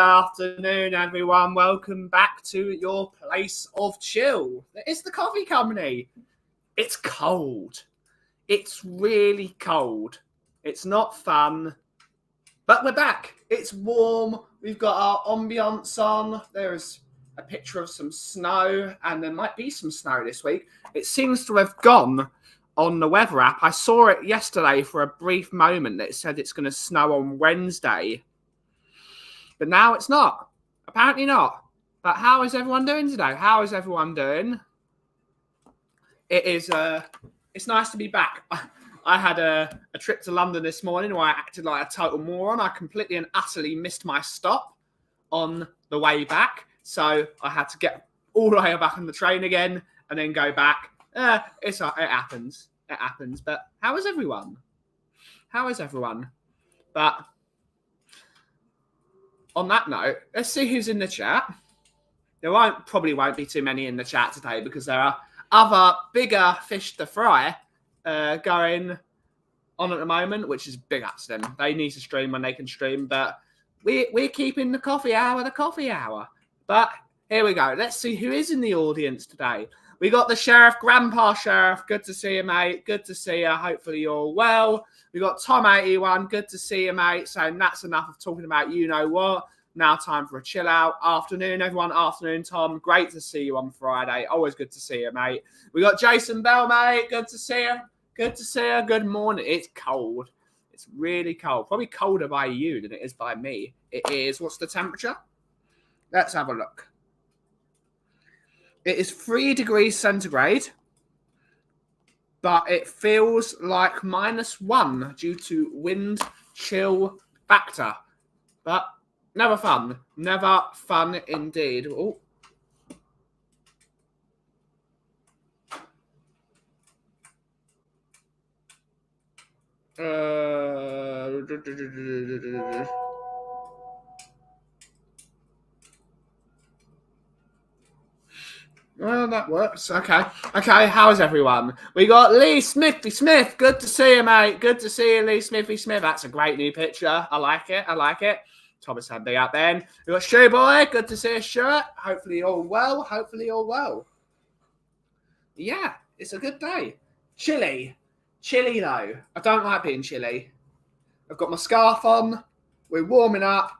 afternoon, everyone. Welcome back to your place of chill. It's the coffee company. It's cold. It's really cold. It's not fun, but we're back. It's warm. We've got our ambiance on. There's a picture of some snow, and there might be some snow this week. It seems to have gone on the weather app. I saw it yesterday for a brief moment that it said it's going to snow on Wednesday. But now it's not. Apparently not. But how is everyone doing today? How is everyone doing? It's nice to be back. I had a trip to London this morning where I acted like a total moron. I completely and utterly missed my stop on the way back. So I had to get all the way back on the train again and then go back. It happens. It happens. But how is everyone? How is everyone? But on that note, let's see who's in the chat. There probably won't be too many in the chat today because there are other bigger fish to fry going on at the moment, which is big up to them. They need to stream when they can stream, but we're keeping the coffee hour. But here we go. Let's see who is in the audience today. We got the Sheriff, Grandpa Sheriff. Good to see you, mate. Good to see you. Hopefully you're well. We got Tom81. Good to see you, mate. So that's enough of talking about you know what. Now time for a chill out. Afternoon, everyone. Afternoon, Tom. Great to see you on Friday. Always good to see you, mate. We got Jason Bell, mate. Good to see you. Good to see you. Good morning. It's cold. It's really cold. Probably colder by you than it is by me. It is. What's the temperature? Let's have a look. It is 3 degrees centigrade, but it feels like -1 due to wind chill factor. But never fun. Never fun indeed. Oh. Well, that works. Okay. How's everyone? We got Lee Smithy Smith. Good to see you, mate. Good to see you, Lee Smithy Smith. That's a great new picture. I like it. Thomas had me up then. We got Shoe Boy. Good to see you, Stuart. Hopefully all well. Yeah, it's a good day. Chilly though. I don't like being chilly. I've got my scarf on. We're warming up,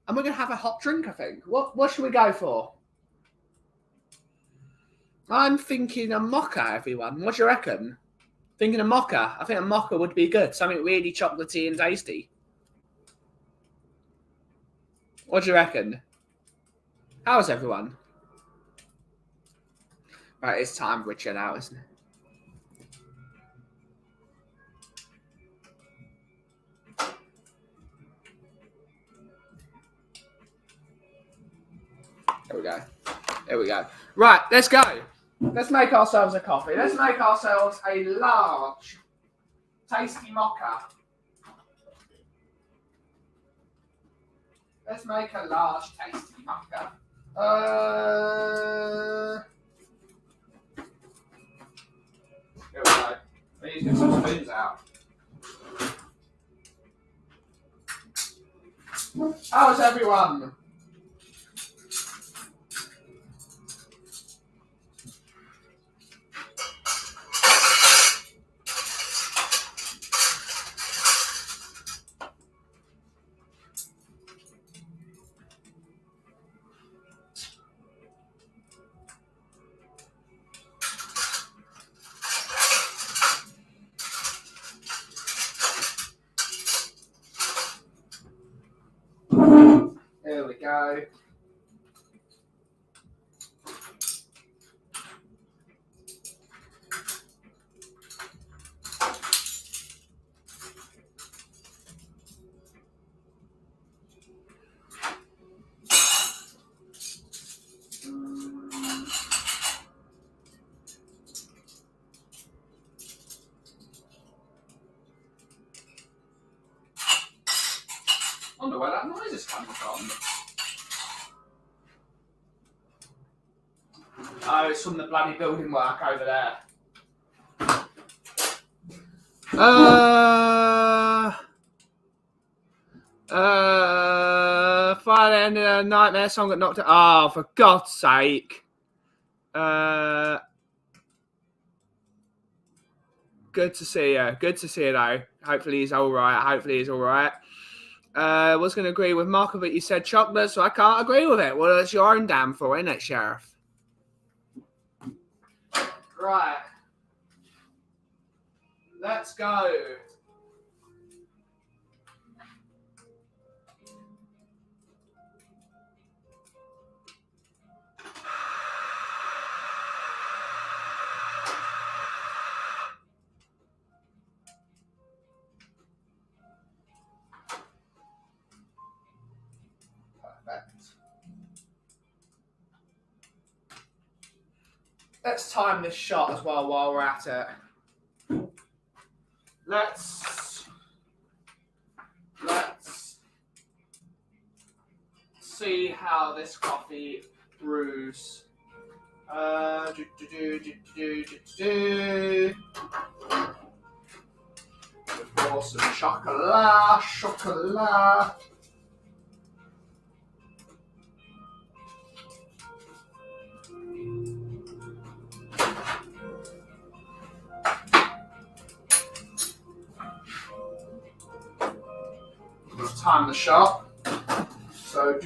and we're gonna have a hot drink. I think. What should we go for? I'm thinking a mocha, everyone. What do you reckon? Thinking a mocha. I think a mocha would be good. Something really chocolatey and tasty. What do you reckon? How's everyone? Right, it's time for a chill out, isn't it? There we go. Right, let's go. Let's make ourselves a coffee. Let's make ourselves a large, tasty mocha. Let's make a large, tasty mocha. Here we go. I need to get some spoons out. How's everyone? There we go. I wonder where that noise is coming from. Oh, it's from the bloody building work over there. then Nightmare Song got knocked out. Oh, for God's sake. Good to see you. Good to see you, though. Hopefully he's all right. Was going to agree with Marco, but you said chocolate, so I can't agree with it. Well, it's your own damn fault, isn't it, Sheriff? Right. Let's go. Let's time this shot as well while we're at it. Let's see how this coffee brews. Pour some chocolat. Let's time the shot. So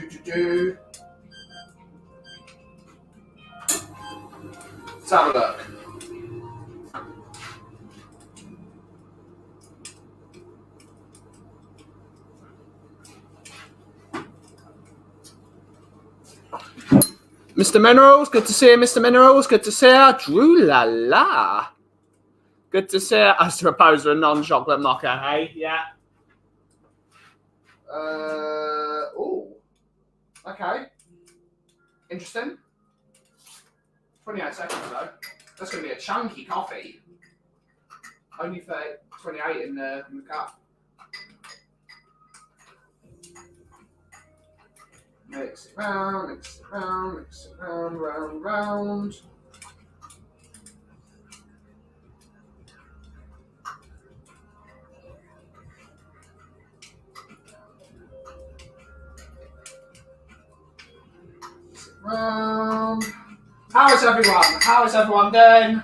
Let's have a look. Mr. Minerals, good to see you, Mr. Minerals. Good to see you. Drew la la. Good to see you. I suppose a non-chocolate mocha, hey? Yeah. Oh. Okay. Interesting. 28 seconds though. That's going to be a chunky coffee. Only for 28 in the cup. Mix it round, round. Round. How is everyone doing?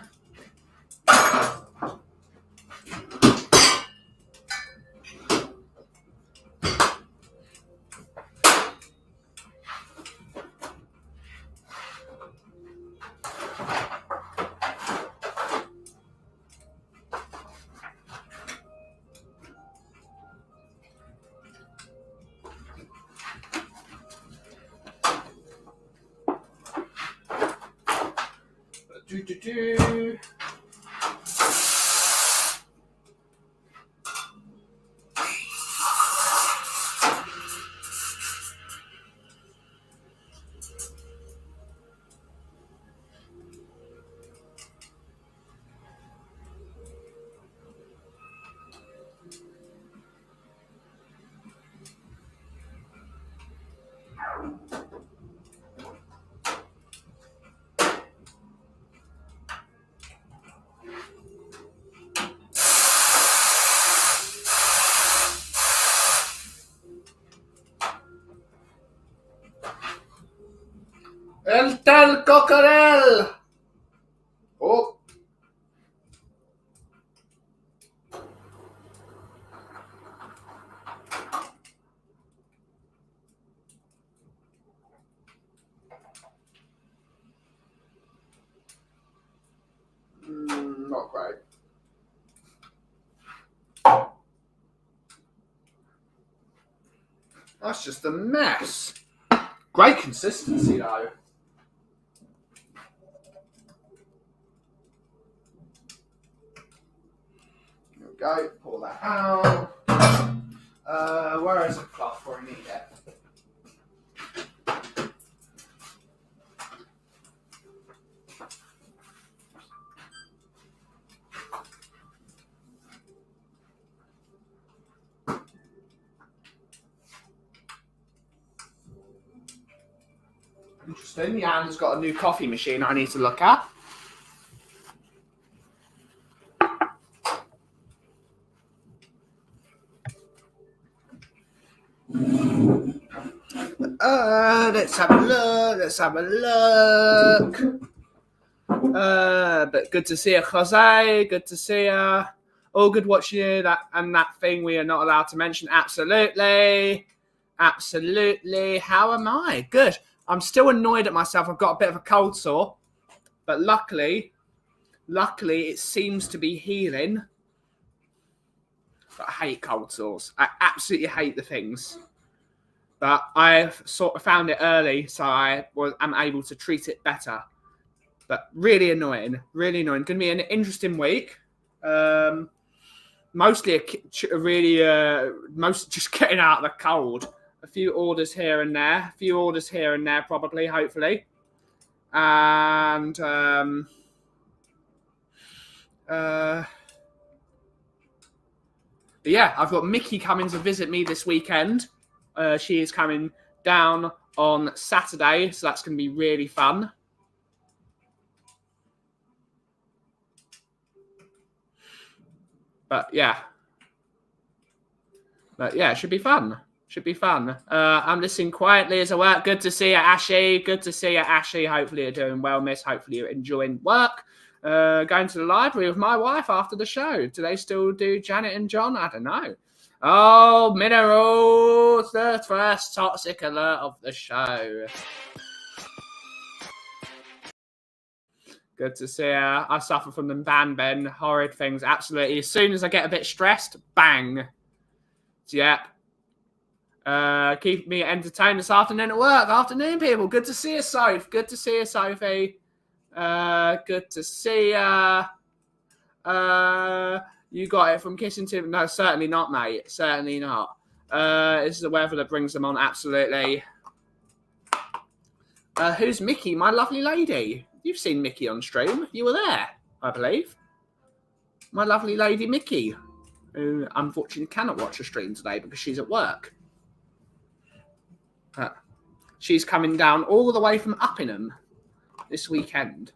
El tal cocorel. Oh. Not great. That's just a mess. Great consistency though. There we go. Pour that out. Where is the cloth where I need it? Interesting. Jan's got a new coffee machine I need to look at. Let's have a look. Let's have a look. But good to see you, Jose. Good to see you. All good watching you. That thing we are not allowed to mention. Absolutely. Absolutely. How am I? Good. I'm still annoyed at myself. I've got a bit of a cold sore. But luckily, it seems to be healing. But I hate cold sores. I absolutely hate the things. But I've sort of found it early, so I'm able to treat it better. But really annoying. Really annoying. Going to be an interesting week. Mostly most just getting out of the cold. A few orders here and there. Probably, hopefully. And but yeah, I've got Mickey coming to visit me this weekend. She is coming down on Saturday, so that's going to be really fun. But yeah, it should be fun. I'm listening quietly as I work. Good to see you, Ashy. Hopefully you're doing well, miss. Hopefully you're enjoying work. Going to the library with my wife after the show. Do they still do Janet and John? I don't know. Oh, Minerals, the first toxic alert of the show. Good to see her. I suffer from them Ben horrid things. Absolutely. As soon as I get a bit stressed, bang. Yep. Keep me entertained this afternoon at work. Afternoon, people. Good to see you, Soph. Good to see you, Sophie. Good to see you. You got it from kissing Tim? No, certainly not, mate. Certainly not. This is the weather that brings them on. Absolutely. Who's Mickey? My lovely lady. You've seen Mickey on stream. You were there, I believe. My lovely lady Mickey, who unfortunately cannot watch the stream today because she's at work. She's coming down all the way from Uppingham this weekend.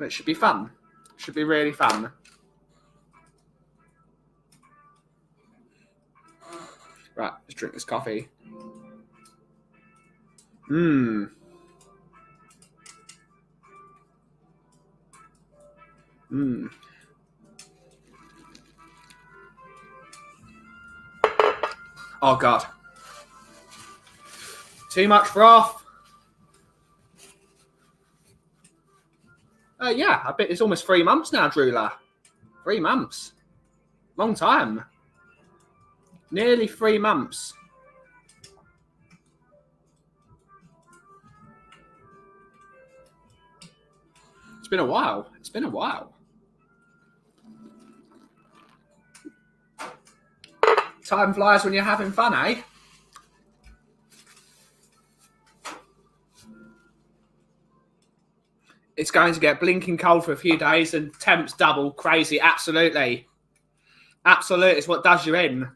It should be fun. Should be really fun. Right, let's drink this coffee. Oh, God. Too much froth. Yeah, I bet it's almost 3 months now, Drula. 3 months. Long time. Nearly 3 months. It's been a while. Time flies when you're having fun, eh? It's going to get blinking cold for a few days and temps double. Crazy. Absolutely. It's what does you in.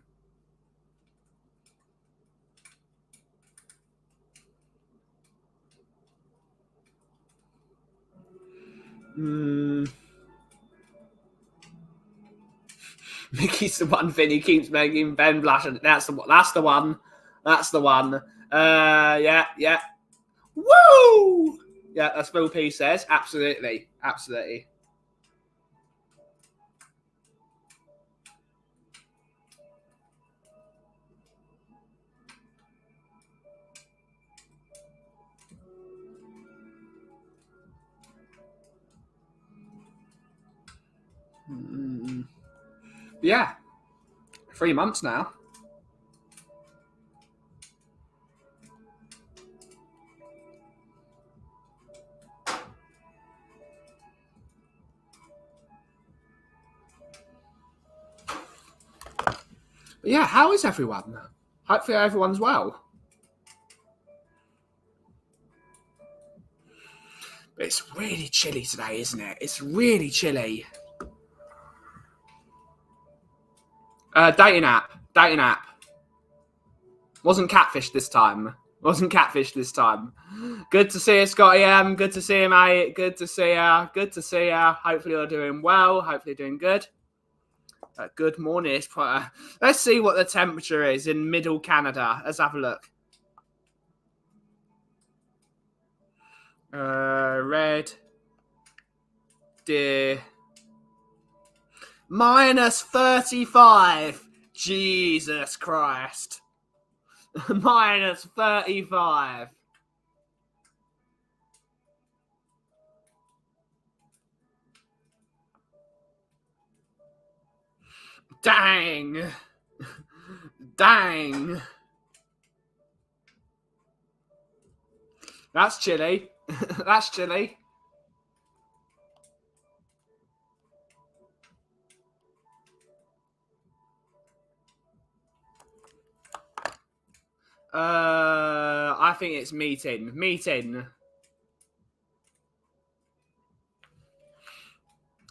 Mickey's the one thing he keeps making Ben blush, and that's the one. Yeah. Woo! Yeah, that's Phil P says. Absolutely. Yeah. 3 months now. But yeah, how is everyone? Hopefully everyone's well. But it's really chilly today, isn't it? It's really chilly. Dating app. Wasn't catfish this time. Good to see you, Scotty M. Good to see you, mate. Good to see you. Hopefully you're doing well. Hopefully you're doing good. Good morning. Let's see what the temperature is in middle Canada. Let's have a look. Red Deer. -35. Jesus Christ. -35. Dang. Dang. That's chilly. That's chilly. I think it's meeting.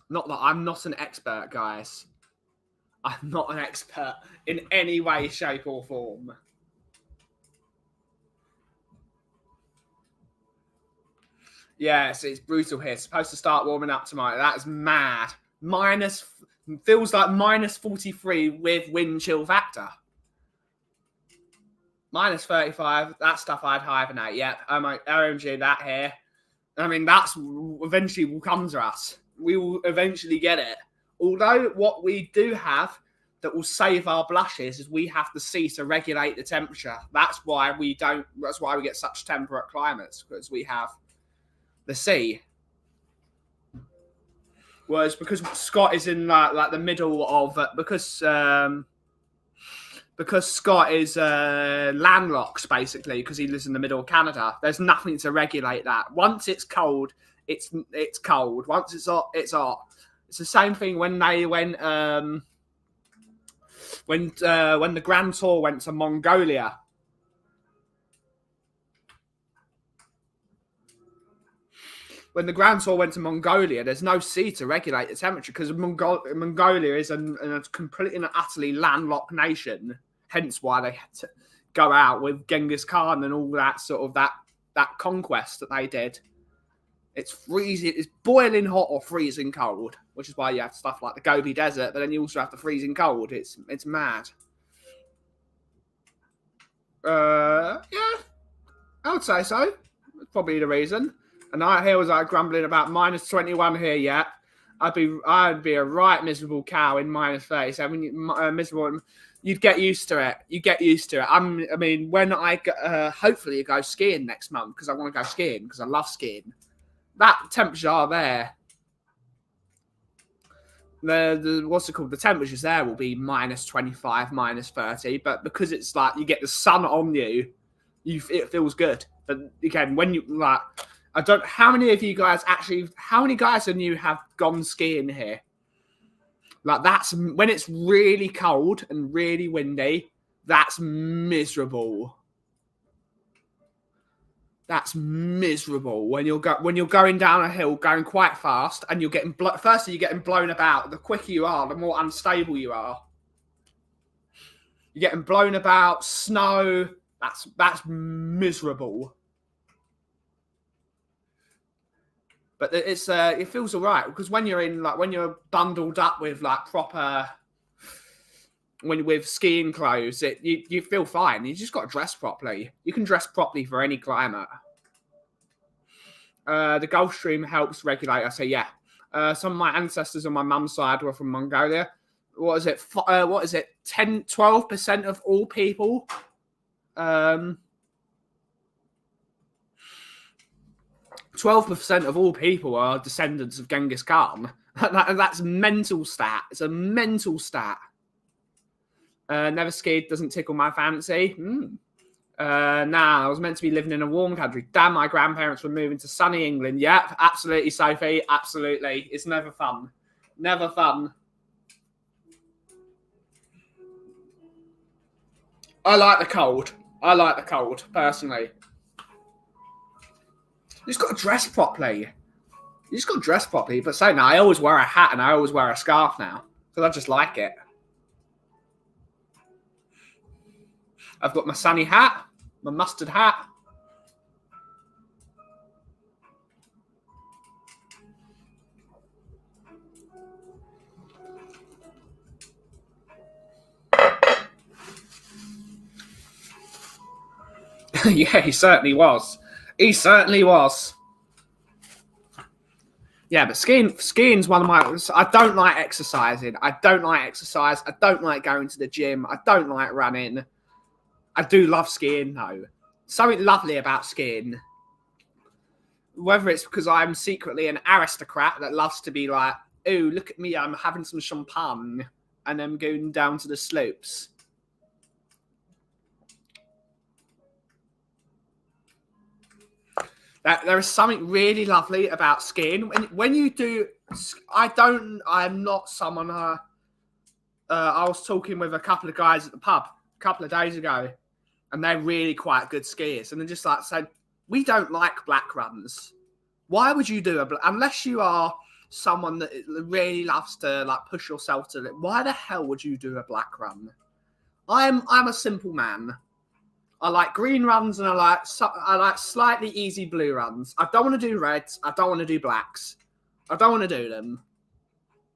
Not that I'm not an expert, guys. I'm not an expert in any way, shape, or form. Yes, it's brutal here. It's supposed to start warming up tomorrow. That is mad. Feels like -43 with wind chill factor. -35. That stuff I'd hibernate. Yep. OMG, that here. I mean, that's eventually will come to us. We will eventually get it. Although what we do have that will save our blushes is we have the sea to regulate the temperature. That's why we don't. That's why we get such temperate climates, because we have the sea. Whereas because Scott is in like the middle of because Scott is landlocked basically because he lives in the middle of Canada. There's nothing to regulate that. Once it's cold, it's cold. Once it's hot, it's hot. It's the same thing when they went when the Grand Tour went to Mongolia. When the Grand Tour went to Mongolia, there's no sea to regulate the temperature because Mongolia is a completely and utterly landlocked nation. Hence why they had to go out with Genghis Khan and all that sort of that conquest that they did. It's freezing. It's boiling hot or freezing cold, which is why you have stuff like the Gobi Desert, but then you also have the freezing cold. It's mad. Yeah, I would say so. That's probably the reason. And I here was like grumbling about -21 here. Yeah, I'd be a right miserable cow in -37. Miserable. You'd get used to it. You get used to it. I mean, when I hopefully go skiing next month because I want to go skiing because I love skiing. That temperature there. The what's it called? The temperatures there will be -25, -30. But because it's like you get the sun on you, it feels good. But again, when you like. How many of you guys how many guys of you have gone skiing here? Like that's when it's really cold and really windy, that's miserable. That's miserable when you're going down a hill going quite fast and you're getting firstly you're getting blown about. The quicker you are, the more unstable you are. You're getting blown about, snow, that's miserable. But it feels all right because when you're bundled up with like proper with skiing clothes, you feel fine. You just got to dress properly. You can dress properly for any climate. The Gulf Stream helps regulate. I say yeah. Some of my ancestors on my mum's side were from Mongolia. What is it? 12% of all people. 12% of all people are descendants of Genghis Khan. That's a mental stat. It's a mental stat. Never skied, doesn't tickle my fancy. I was meant to be living in a warm country. Damn, my grandparents were moving to sunny England. Yep, absolutely, Sophie. Absolutely. It's never fun. Never fun. I like the cold. Personally. You just got to dress properly. But saying that, I always wear a hat and I always wear a scarf now because I just like it. I've got my sunny hat, my mustard hat. Yeah, he certainly was. He certainly was. Yeah, but skiing's one of my. I don't like exercising. I don't like exercise. I don't like going to the gym. I don't like running. I do love skiing though. Something lovely about skiing. Whether it's because I'm secretly an aristocrat that loves to be like, oh, look at me, I'm having some champagne, and I'm going down to the slopes. There is something really lovely about skiing. When you do, I'm not someone. I was talking with a couple of guys at the pub a couple of days ago, and they're really quite good skiers. And they're just like saying, we don't like black runs. Why would you do unless you are someone that really loves to like push yourself to it? Why the hell would you do a black run? I'm a simple man. I like green runs and I like slightly easy blue runs. I don't want to do reds. I don't want to do blacks. I don't want to do them.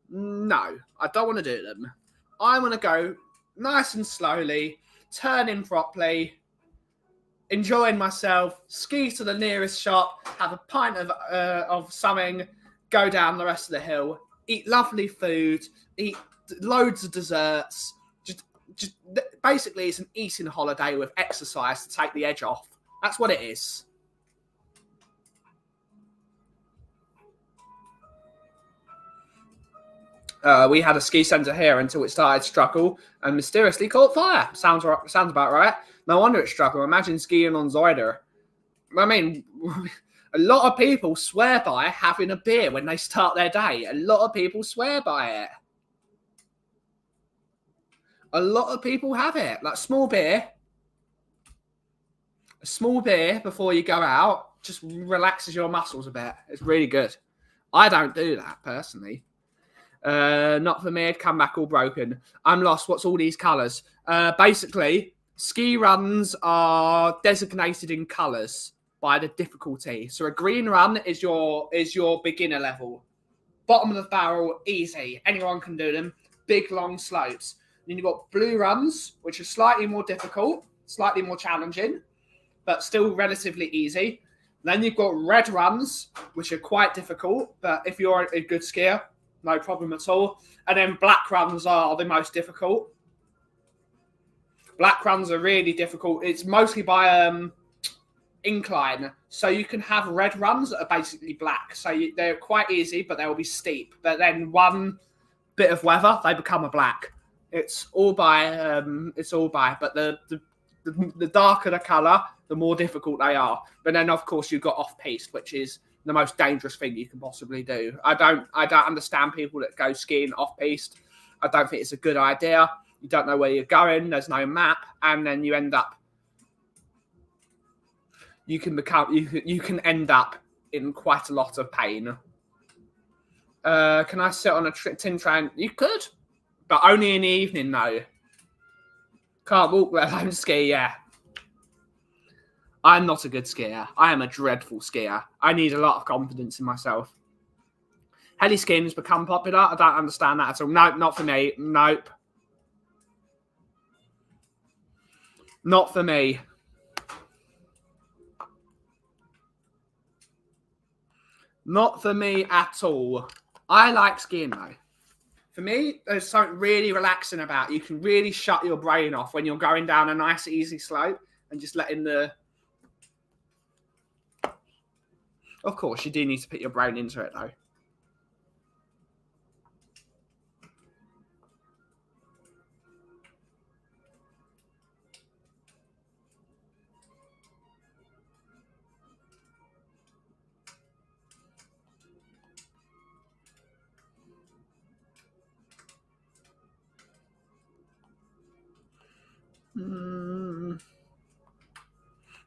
No, I don't want to do them. I want to go nice and slowly, turn in properly, enjoying myself, ski to the nearest shop, have a pint of something, go down the rest of the hill, eat lovely food, eat loads of desserts. Just basically, it's an eating holiday with exercise to take the edge off. That's what it is. We had a ski centre here until it started to struggle and mysteriously caught fire. Sounds about right. No wonder it struggled. Imagine skiing on Zoider. I mean, a lot of people swear by having a beer when they start their day. A lot of people swear by it. A lot of people have it. Like small beer. A small beer before you go out just relaxes your muscles a bit. It's really good. I don't do that personally. Not for me. I'd come back all broken. I'm lost. What's all these colours? Basically, ski runs are designated in colours by the difficulty. So a green run is your beginner level. Bottom of the barrel, easy. Anyone can do them. Big, long slopes. Then you've got blue runs, which are slightly more difficult, slightly more challenging, but still relatively easy. Then you've got red runs, which are quite difficult, but if you're a good skier, no problem at all. And then black runs are the most difficult. Black runs are really difficult. It's mostly by incline. So you can have red runs that are basically black. So they're quite easy, but they'll be steep. But then one bit of weather, they become a black. It's all by. But the darker the colour, the more difficult they are. But then, of course, you've got off-piste, which is the most dangerous thing you can possibly do. I don't understand people that go skiing off-piste. I don't think it's a good idea. You don't know where you're going. There's no map, and then you end up. You can end up in quite a lot of pain. Can I sit on a tin train? You could, but only in the evening, though. Can't walk, let alone ski. Yeah. I'm not a good skier. I am a dreadful skier. I need a lot of confidence in myself. Heli skiing has become popular. I don't understand that at all. Nope, not for me. Nope. Not for me. Not for me at all. I like skiing, though. For me, there's something really relaxing about it. You can really shut your brain off when you're going down a nice, easy slope and just letting the... Of course, you do need to put your brain into it, though.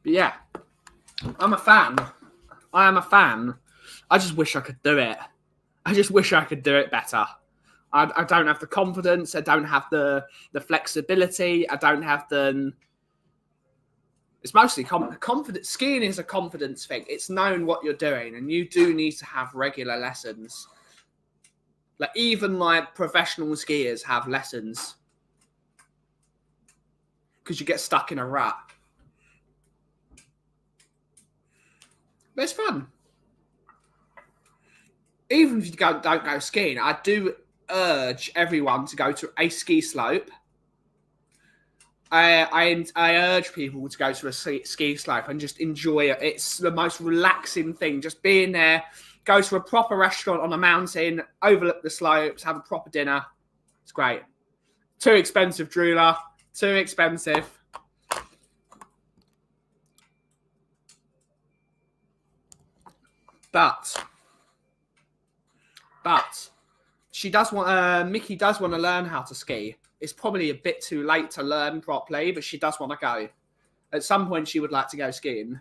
But yeah, I'm a fan. I am a fan. I just wish I could do it. I just wish I could do it better. I don't have the confidence. I don't have the flexibility. I don't have the... It's mostly confidence. Skiing is a confidence thing. It's knowing what you're doing, and you do need to have regular lessons. Like even like professional skiers have lessons because you get stuck in a rut. But it's fun. Even if you don't go skiing, I do urge everyone to go to a ski slope. I urge people to go to a ski slope and just enjoy it. It's the most relaxing thing. Just being there, go to a proper restaurant on a mountain, overlook the slopes, have a proper dinner. It's great. Too expensive, Drula. Too expensive. But she does want. Mickey does want to learn how to ski. It's probably a bit too late to learn properly, but she does want to go. At some point, she would like to go skiing.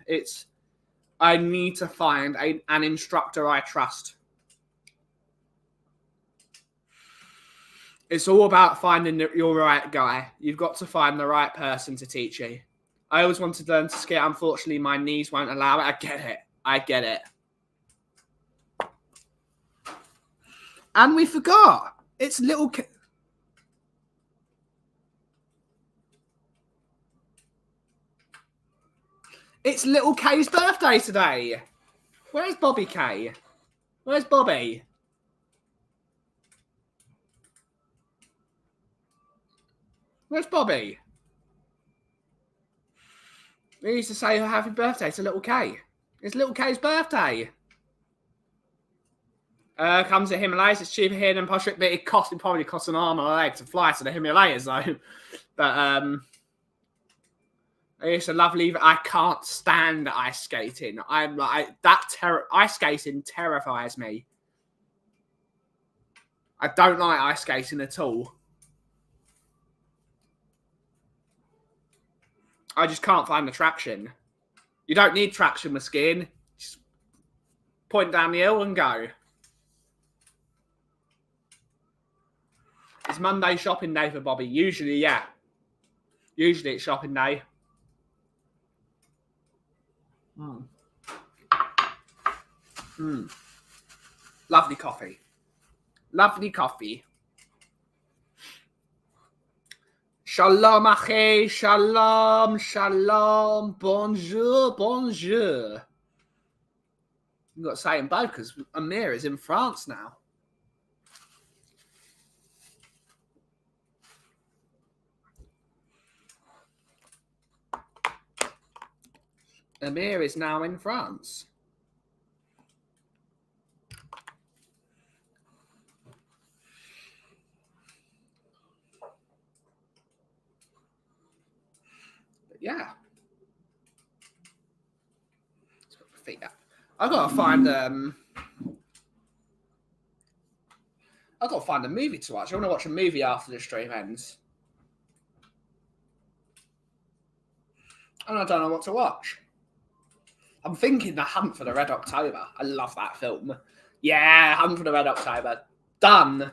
I need to find an instructor I trust. It's all about finding your right guy. You've got to find the right person to teach you. I always wanted to learn to ski. Unfortunately, my knees won't allow it. I get it. And we forgot. It's little... It's little Kay's birthday today. Where's Bobby Kay? Where's Bobby? Where's Bobby? We used to say happy birthday to little Kay. It's little Kay's birthday. Comes to Himalayas. It's cheaper here than Poshwick, but it probably costs an arm and a leg to fly to the Himalayas, though. But it's a lovely. I can't stand ice skating. I'm like ice skating terrifies me. I don't like ice skating at all. I just can't find the traction. You don't need traction with skiing. Just point down the hill and go. It's Monday shopping day for Bobby. Usually, yeah. Usually it's shopping day. Lovely coffee. Lovely coffee. Shalom, achi. Shalom, shalom. Bonjour, bonjour. You've got to say in both because Amir is in France now. Amir is now in France. But yeah. Let's put my feet up. I've got to find a movie to watch. I want to watch a movie after the stream ends. And I don't know what to watch. I'm thinking The Hunt for the Red October. I love that film. Yeah, Hunt for the Red October. Done.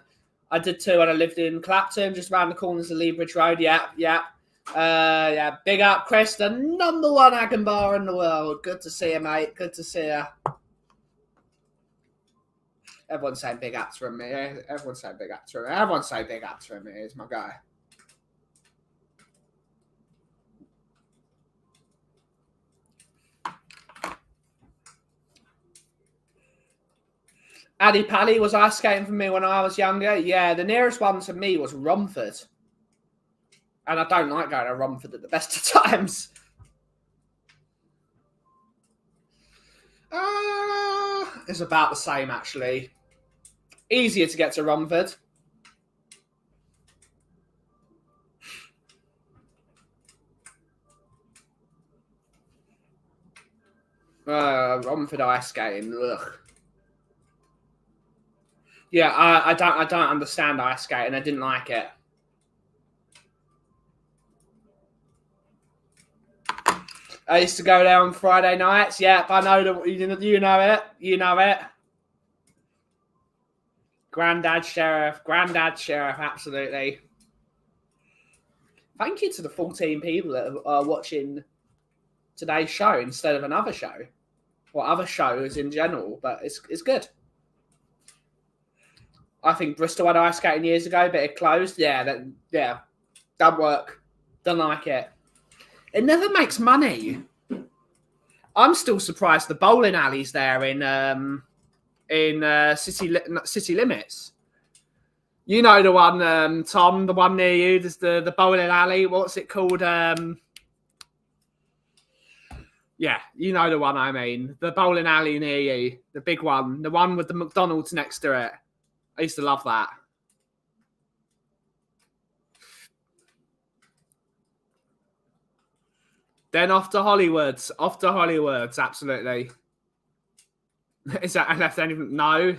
I did too when I lived in Clapton, just around the corners of Lea Bridge Road. Yeah. Yeah, big up, Chris, the #1 Agon bar in the world. Good to see you, mate. Good to see you. Everyone's saying big ups from me. Everyone's saying big ups from me. Everyone's saying big ups from me. He's my guy. Addy Pally was ice skating for me when I was younger. Yeah, the nearest one to me was Romford. And I don't like going to Romford at the best of times. It's about the same, actually. Easier to get to Romford. Romford ice skating. Ugh. Yeah, I don't understand ice skating. I didn't like it. I used to go there on Friday nights. Yep, I know that you know it. You know it. Grandad Sheriff, absolutely. Thank you to the 14 people that are watching today's show instead of another show. Or other shows in general, but it's good. I think Bristol had ice skating years ago, but it closed. Yeah, don't work. Don't like it. It never makes money. I'm still surprised the bowling alley's there in city limits. You know the one, Tom, the one near you. There's the bowling alley. What's it called? Yeah, you know the one I mean. The bowling alley near you, the big one, the one with the McDonald's next to it. I used to love that. Then off to Hollywood's. Off to Hollywood's, absolutely. Is that I left anything? No.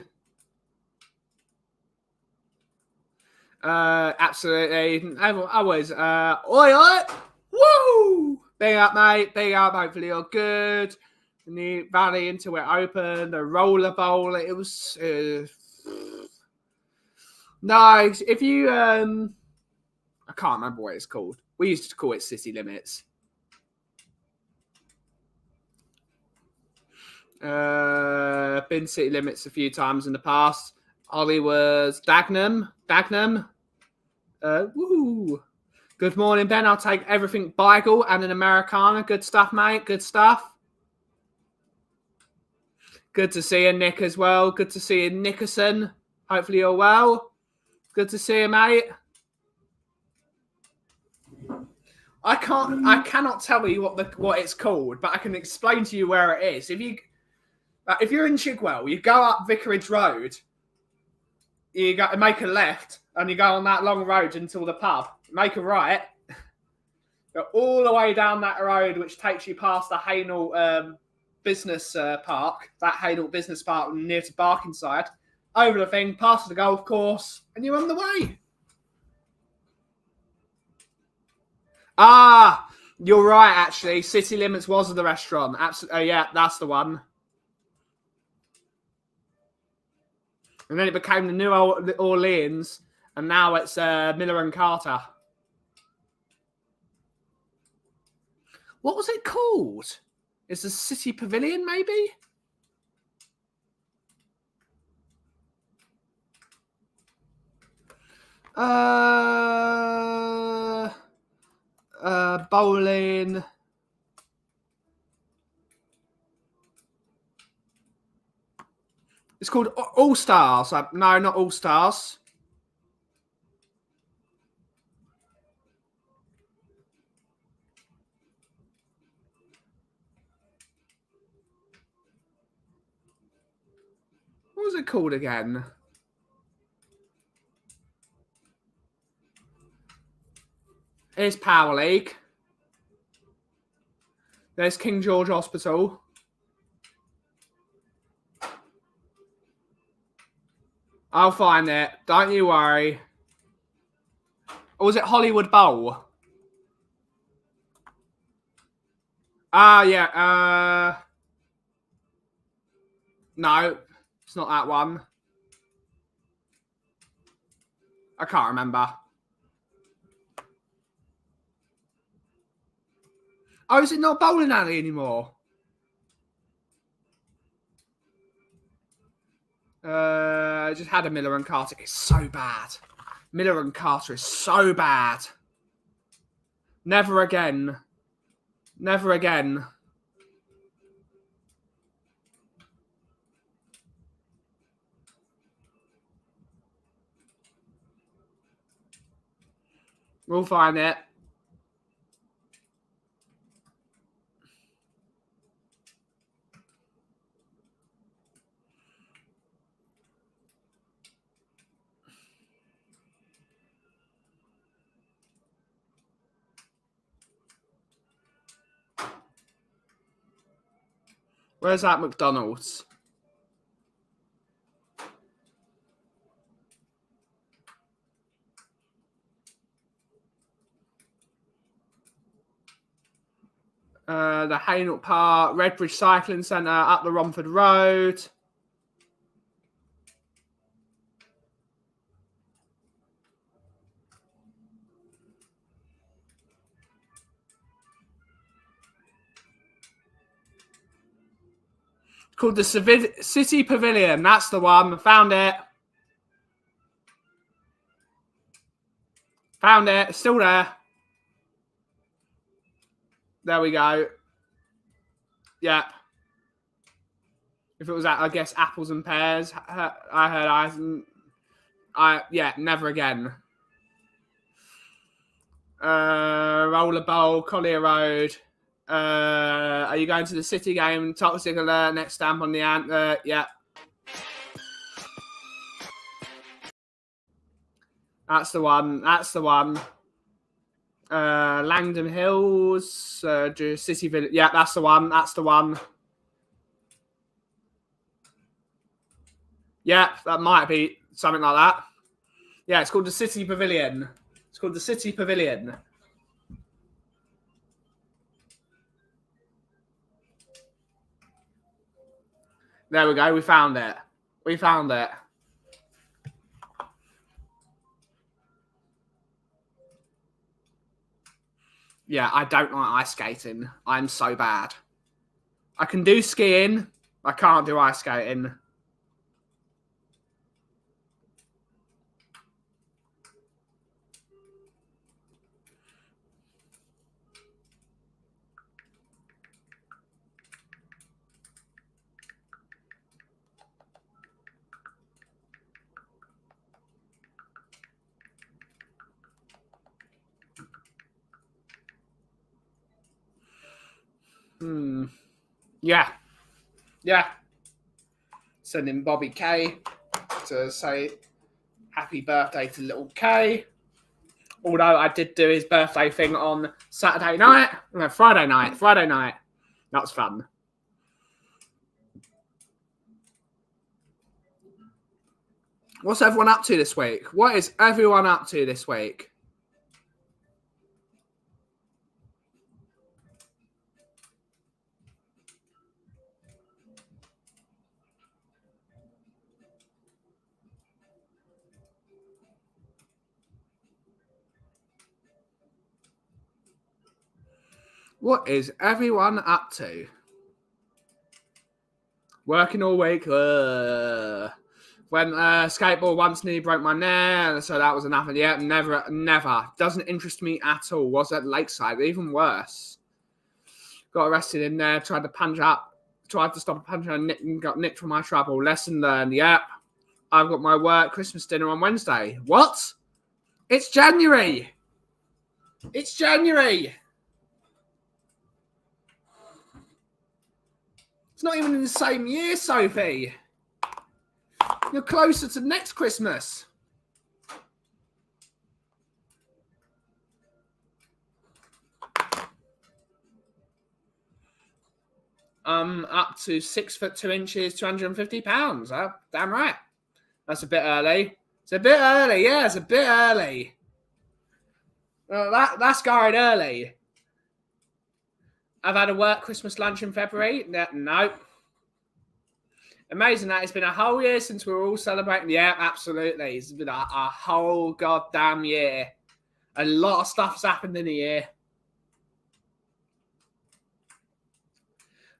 Absolutely. I was. Oi, oi! Woo! Big up, mate. Big up. Hopefully you're good. The valley into it open. The roller bowl. It was. No, if you I can't remember what it's called. We used to call it City Limits. Been City Limits a few times in the past. Hollywood's Dagenham. Woo. Good morning, Ben. I'll take everything Beagle and an Americana. Good stuff, mate. Good stuff. Good to see you, Nick, as well. Good to see you, Nickerson. Hopefully you're well. Good to see you, mate. I cannot tell you what it's called, but I can explain to you where it is. If you're in Chigwell, you go up Vicarage Road, you make a left, and you go on that long road until the pub. Make a right, go all the way down that road, which takes you past the Hainault Business Park, that Hainault Business Park near to Barkingside, over the thing, past the golf course, and you're on the way. Ah, you're right, actually. City Limits was the restaurant. Absolutely, yeah, that's the one. And then it became the New Orleans, and now it's Miller and Carter. What was it called? It's the City Pavilion, maybe? Bowling. It's called All Stars. No, not All Stars. What was it called again? Here's Power League. There's King George Hospital. I'll find it. Don't you worry. Or was it Hollywood Bowl? Ah, yeah. No, it's not that one. I can't remember. Oh, is it not bowling alley anymore? I just had a Miller and Carter. It's so bad. Miller and Carter is so bad. Never again. Never again. We'll find it. Where's that McDonald's? The Hainault Park, Redbridge Cycling Centre, up the Romford Road. Called the City Pavilion. That's the one. Found it. Found it. It's still there. There we go. Yeah. If it was, I guess, apples and pears, I heard yeah, never again. Roller Bowl, Collier Road. Are you going to the City game? Toxic alert, next stamp on the ant. Yeah. That's the one. That's the one. Langdon Hills, City Village. Yeah, that's the one. That's the one. Yeah, that might be something like that. Yeah, it's called the City Pavilion. It's called the City Pavilion. There we go. We found it. We found it. Yeah, I don't like ice skating. I'm so bad. I can do skiing. I can't do ice skating. Yeah. Yeah. Sending Bobby K to say happy birthday to little K. Although I did do his birthday thing on Saturday night. No, Friday night. Friday night. That was fun. What's everyone up to this week? What is everyone up to this week? What is everyone up to? Working all week. When skateboard once nearly broke my neck, so that was enough. Yeah, never. Doesn't interest me at all. Was at Lakeside, even worse. Got arrested in there, tried to stop a punch and got nicked for my trouble. Lesson learned. Yep. I've got my work Christmas dinner on Wednesday. What? It's January. It's January. It's not even in the same year, Sophie. You're closer to next Christmas. Up to 6'2", 250 pounds. Damn right. That's a bit early. It's a bit early. Yeah, it's a bit early. That's going early. I've had a work Christmas lunch in February. No. Amazing that it's been a whole year since we were all celebrating. Yeah, absolutely. It's been a whole goddamn year. A lot of stuff's happened in a year.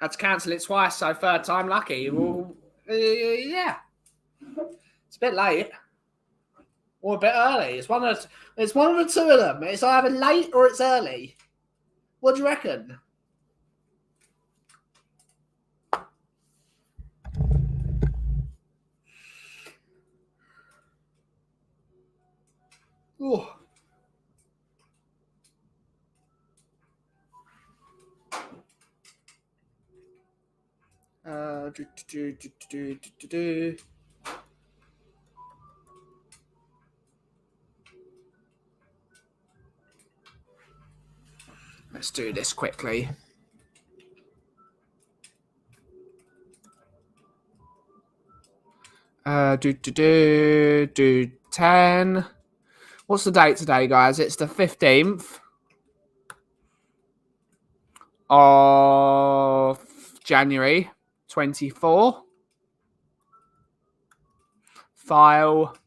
Had to cancel it twice, so third time lucky. Well, yeah. It's a bit late. Or a bit early. It's one of the two of them. It's either late or it's early. What do you reckon? Oh. Let's do this quickly. Do 10. What's the date today, guys? It's the 15th of January 24. File.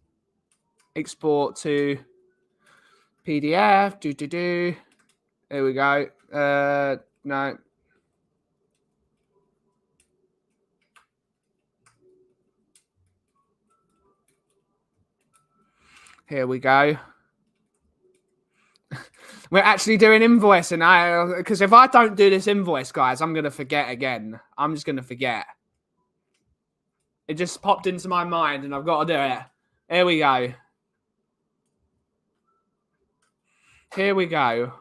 Export to PDF. There we go. No. Here we go. We're actually doing invoicing. Because if I don't do this invoice, guys, I'm going to forget again. I'm just going to forget. It just popped into my mind and I've got to do it. Here we go. Here we go.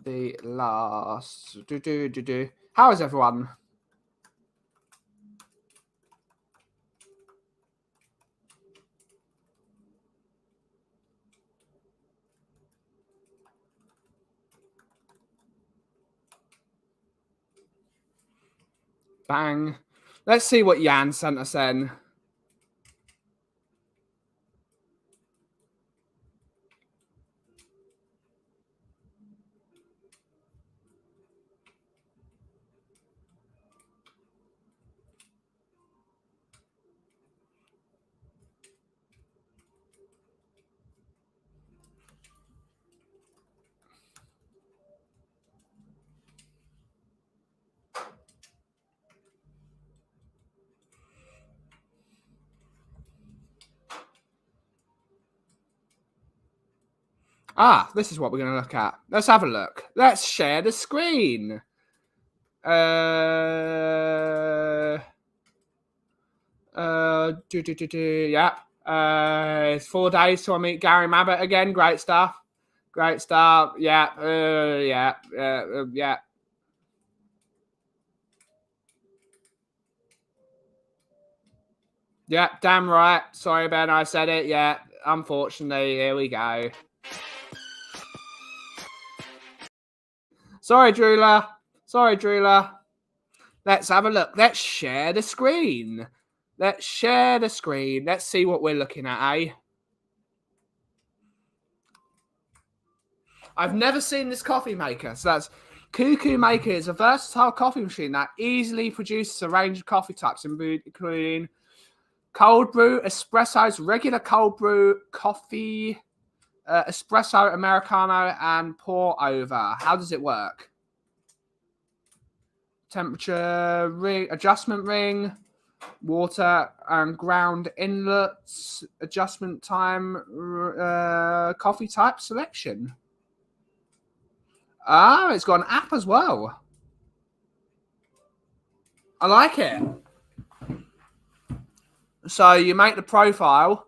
The last. How is everyone? Bang. Let's see what Jan sent us then. This is what we're going to look at. Let's have a look. Let's share the screen. Yeah. It's 4 days till I meet Gary Mabbott again. Great stuff. Great stuff. Yeah. Yeah. Yeah, damn right. Sorry, Ben, I said it. Yeah, unfortunately, here we go. Sorry, Drula. Let's have a look. Let's share the screen. Let's see what we're looking at, eh? I've never seen this coffee maker. So that's Cuckoo Maker is a versatile coffee machine that easily produces a range of coffee types, including cold brew, espressos, regular cold brew, coffee, espresso, Americano, and pour over. How does it work? Temperature ring, adjustment ring, water and ground inlets, adjustment time, coffee type selection. It's got an app as well. I like it. So you make the profile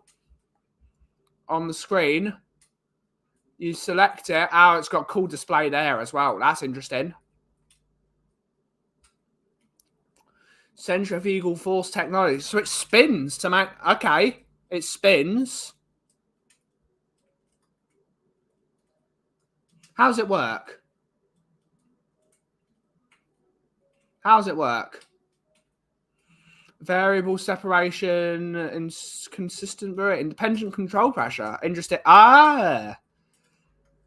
on the screen. You select it. It's got cool display there as well. That's interesting. Centrifugal force technology. So it spins to make... Okay. It spins. How does it work? Variable separation and consistent brewing. Independent control pressure. Interesting.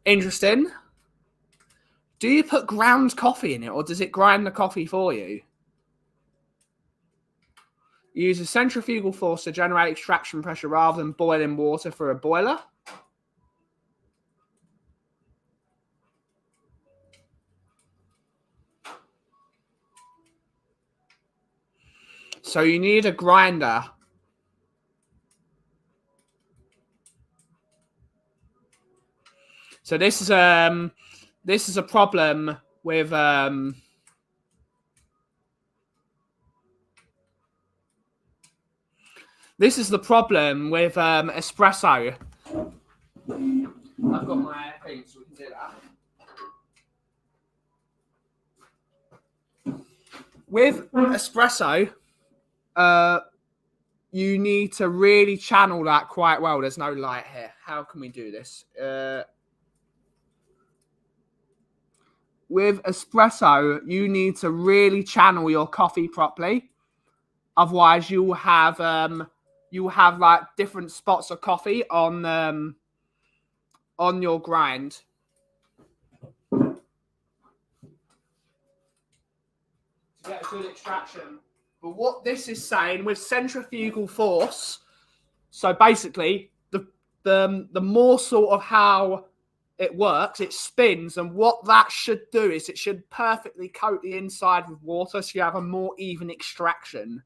Interesting. Do you put ground coffee in it or does it grind the coffee for you? Use a centrifugal force to generate extraction pressure rather than boiling water for a boiler. So you need a grinder. So this is a problem with this is the problem with espresso. I've got my thing so we can do that. With espresso, you need to really channel that quite well. There's no light here. How can we do this? With espresso, you need to really channel your coffee properly. Otherwise, you will have like different spots of coffee on your grind. To get a good extraction. But what this is saying with centrifugal force, so basically the more sort of how it works, it spins, and what that should do is it should perfectly coat the inside with water so you have a more even extraction.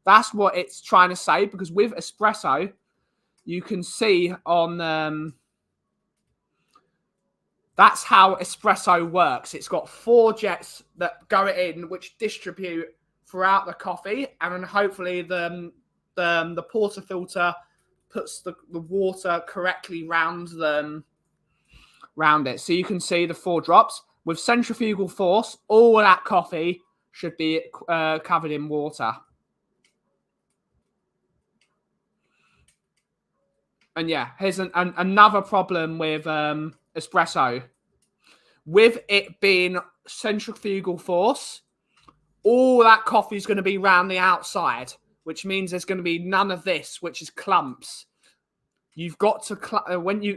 That's what it's trying to say, because with espresso, you can see on that's how espresso works. It's got 4 jets that go in, which distribute throughout the coffee, and then hopefully the portafilter puts the water correctly round it. So you can see the 4 drops. With centrifugal force, all of that coffee should be covered in water. And yeah, here's another problem with espresso. With it being centrifugal force, all that coffee is going to be round the outside, which means there's going to be none of this, which is clumps. You've got to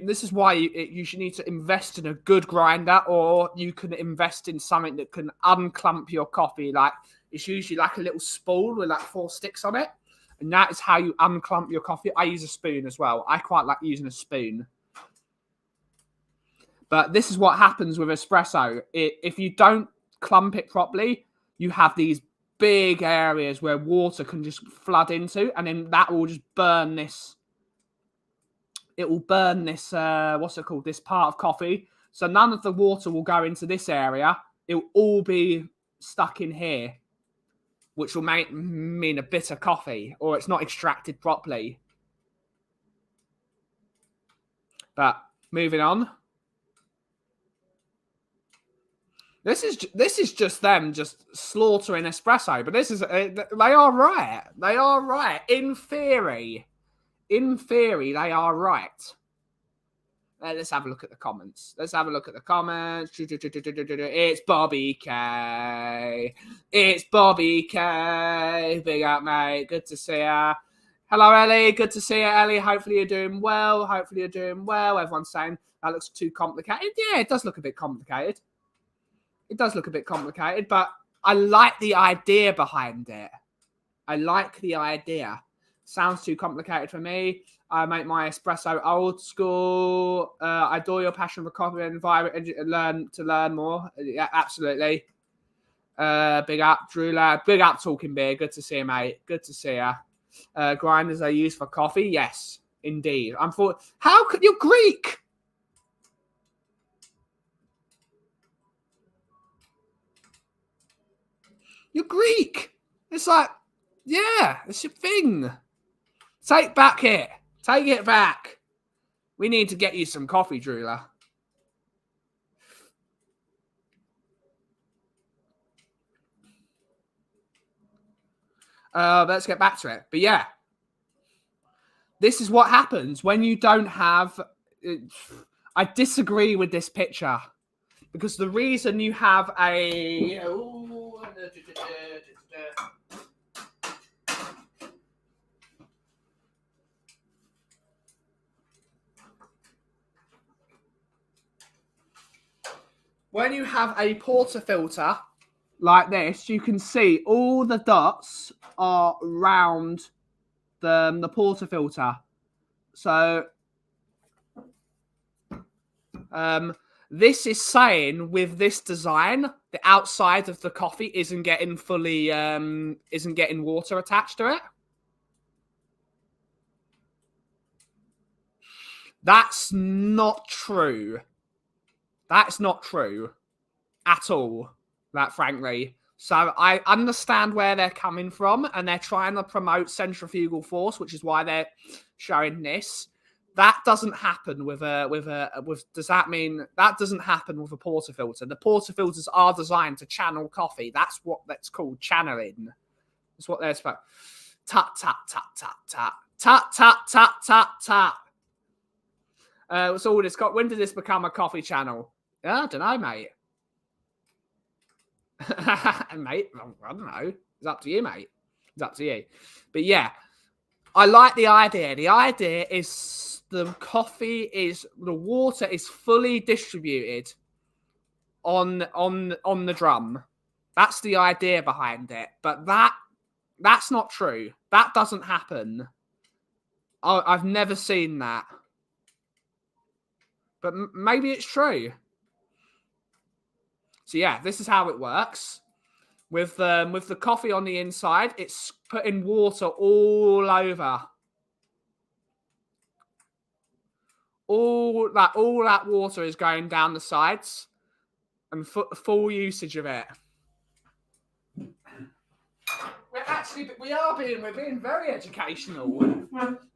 this is why you should need to invest in a good grinder, or you can invest in something that can unclump your coffee. Like, it's usually like a little spool with like 4 sticks on it, and that is how you unclump your coffee. I use a spoon as well. I quite like using a spoon. But this is what happens with espresso. If you don't clump it properly, you have these big areas where water can just flood into, and then that will just burn this. It will burn this, what's it called? This part of coffee. So none of the water will go into this area. It will all be stuck in here, which will mean a bitter coffee, or it's not extracted properly. But moving on. This is just them just slaughtering espresso, but this is they are right. They are right in theory. In theory, they are right. Let's have a look at the comments. It's Bobby K. It's Bobby K. Big up, mate. Good to see ya. Hello, Ellie. Good to see you, Ellie. Hopefully you're doing well. Everyone's saying that looks too complicated. Yeah, it does look a bit complicated. But I like the idea behind it. Sounds too complicated for me. I make my espresso old school. I adore your passion for coffee and environment and learn more. Yeah, absolutely. Big up, Drew Lad. Big up, Talking Beer. Good to see you, mate. Good to see you. Grinders are used for coffee. Yes, indeed. How could you're Greek? You're Greek. It's like, yeah, it's your thing. Take it back. We need to get you some coffee, Drula. Let's get back to it. But yeah, this is what happens when you don't have... I disagree with this picture, because the reason you have a... When you have a portafilter like this, you can see all the dots are round the portafilter. So this is saying with this design, the outside of the coffee isn't getting water attached to it. That's not true. That's not true at all, frankly. So I understand where they're coming from, and they're trying to promote centrifugal force, which is why they're showing this. That doesn't happen does that mean that doesn't happen with a portafilter? The portafilters are designed to channel coffee. That's called channeling. That's what they're supposed. Tut tut tut tut tut tut tut tut tut tut. So when did this become a coffee channel? I don't know, mate. Mate, I don't know. It's up to you, mate. It's up to you. But yeah, I like the idea. The idea is the water is fully distributed on the drum. That's the idea behind it. But that That's not true. That doesn't happen. I've never seen that. But maybe it's true. So yeah, this is how it works. With the coffee on the inside, it's putting water all over. All that water is going down the sides, and full usage of it. We're being very educational.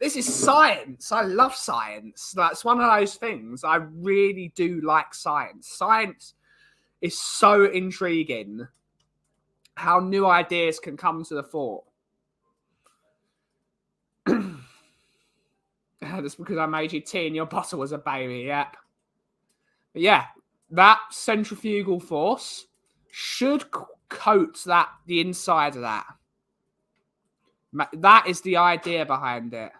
This is science. I love science. That's one of those things. I really do like science. Science is so intriguing. How new ideas can come to the fore. That's because I made you tea and your bottle was a baby. Yep. But yeah, that centrifugal force should coat the inside of that. That is the idea behind it.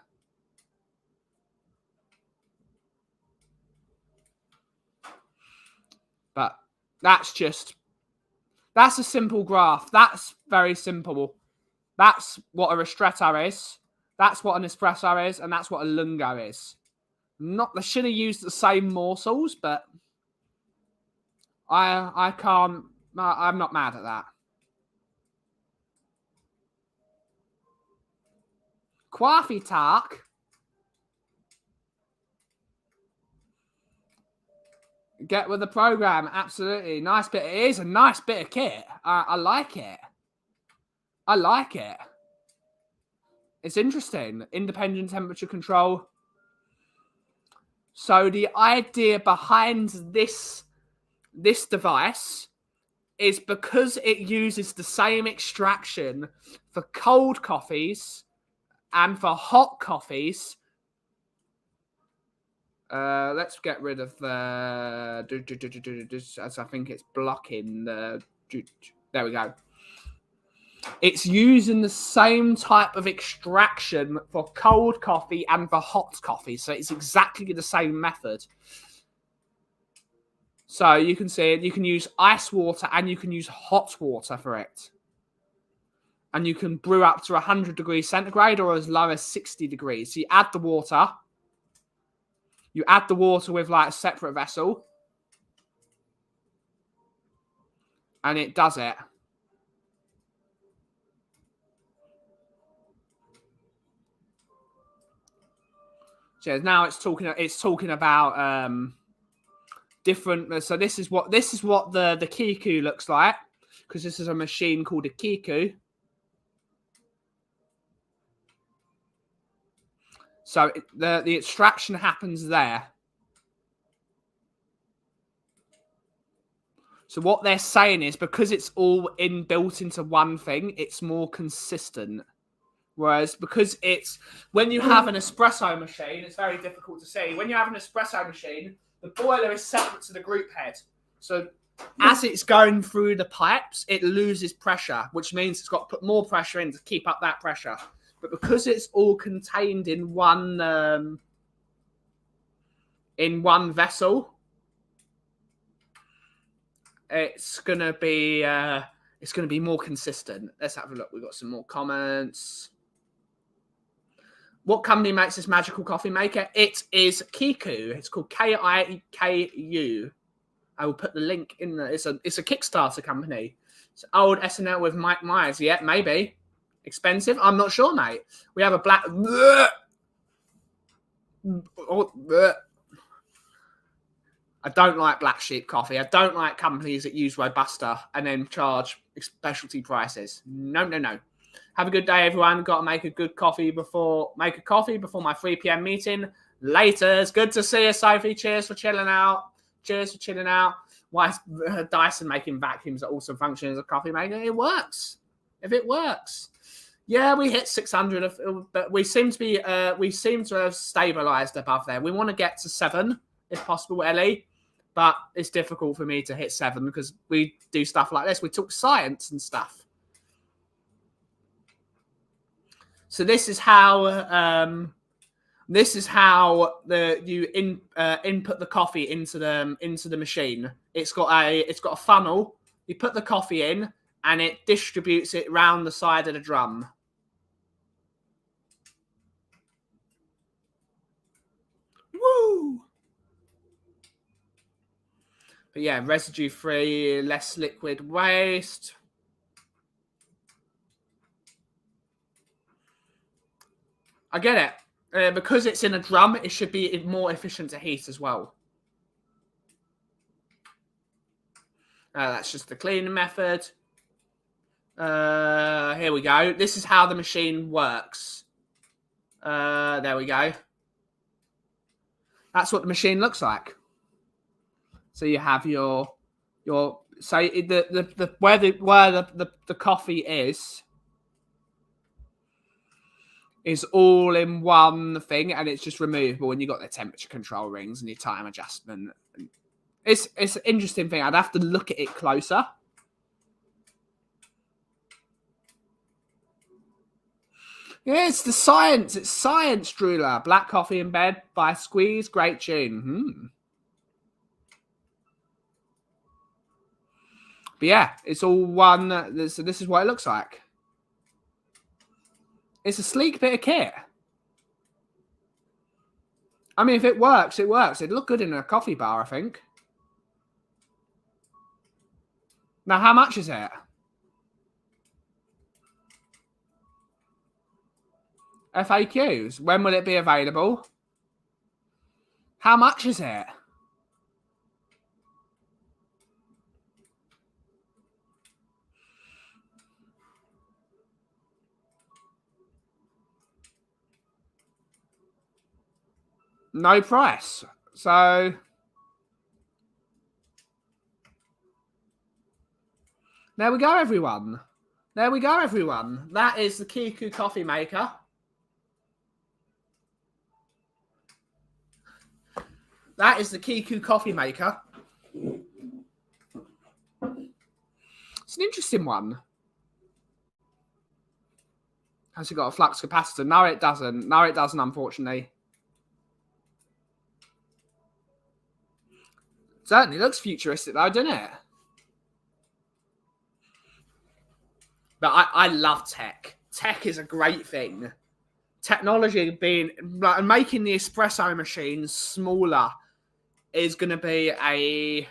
But that's a simple graph. That's very simple. That's what a ristretto is. That's what an espresso is, and that's what a lungo is. They should have used the same morsels, but I can't. I'm not mad at that. Coffee talk. Get with the program. Absolutely. Nice bit. It is a nice bit of kit. I like it. I like it. It's interesting. Independent temperature control. So the idea behind this device is because it uses the same extraction for cold coffees and for hot coffees. Let's get rid of the... as I think it's blocking the... There we go. It's using the same type of extraction for cold coffee and for hot coffee. So it's exactly the same method. So you can see it. You can use ice water and you can use hot water for it. And you can brew up to 100 degrees centigrade or as low as 60 degrees. So you add the water. You add the water with like a separate vessel. And it does it. So now it's talking about different. So this is what the Kiku looks like, because this is a machine called a Kiku. So the extraction happens there. So what they're saying is because it's all built into one thing, it's more consistent. Whereas because when you have an espresso machine, it's very difficult to see. When you have an espresso machine, the boiler is separate to the group head. So as it's going through the pipes, it loses pressure, which means it's got to put more pressure in to keep up that pressure. But because it's all contained in one vessel, it's gonna be more consistent. Let's have a look. We've got some more comments. What company makes this magical coffee maker? It is Kiku. It's called Kiku. I will put the link in there. It's a Kickstarter company. It's old SNL with Mike Myers. Yeah, maybe. Expensive? I'm not sure, mate. We have a black... I don't like Black Sheep coffee. I don't like companies that use Robusta and then charge specialty prices. No. Have a good day, everyone. Got to make a coffee before my 3 p.m. meeting. Later. It's good to see you, Sophie. Cheers for chilling out. Why is Dyson making vacuums that also function as a coffee maker? It works. If it works. Yeah, we hit 600, but we seem to have stabilized above there. We want to get to 7 if possible, Ellie, but it's difficult for me to hit 7 because we do stuff like this. We talk science and stuff. So this is how you input the coffee into the machine. It's got a funnel. You put the coffee in. and it distributes it round the side of the drum. Woo! But yeah, residue free, less liquid waste. I get it. Because it's in a drum, it should be more efficient to heat as well. That's just the cleaning method. Here we go. This is how the machine works. There we go. That's what the machine looks like. So you have your so where the coffee is all in one thing, and it's just removable, and you've got the temperature control rings and your time adjustment. It's an interesting thing. I'd have to look at it closer. Yeah, it's the science. It's science, Drooler. Black Coffee in Bed by Squeeze. Great tune. But yeah, it's all one. So this is what it looks like. It's a sleek bit of kit. I mean, if it works, it works. It'd look good in a coffee bar, I think. Now, how much is it? FAQs. When will it be available? How much is it? No price. So there we go, everyone. There we go, everyone. That is the Kiku coffee maker. That is the Kiku coffee maker. It's an interesting one. Has it got a flux capacitor? No, it doesn't. No, it doesn't, unfortunately. Certainly looks futuristic, though, doesn't it? But I love tech. Tech is a great thing. Technology being like making the espresso machines smaller is going to be a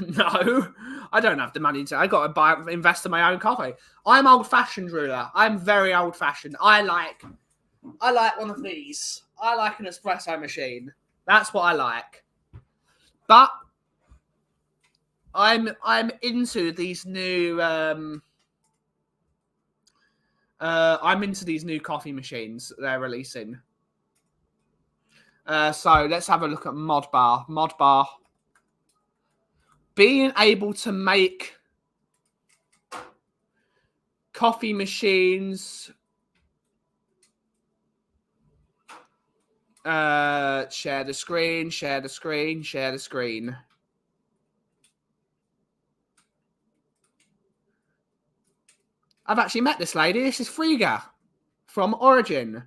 no. I don't have the money to. I got to invest in my own coffee. I'm old-fashioned, Ruler. I'm very old-fashioned. I like one of these. I like an espresso machine. That's what I like. But I'm into these new. I'm into these new coffee machines they're releasing. So let's have a look at Modbar. Modbar. Being able to make coffee machines. Share the screen, share the screen, share the screen. I've actually met this lady. This is Frigga from Origin.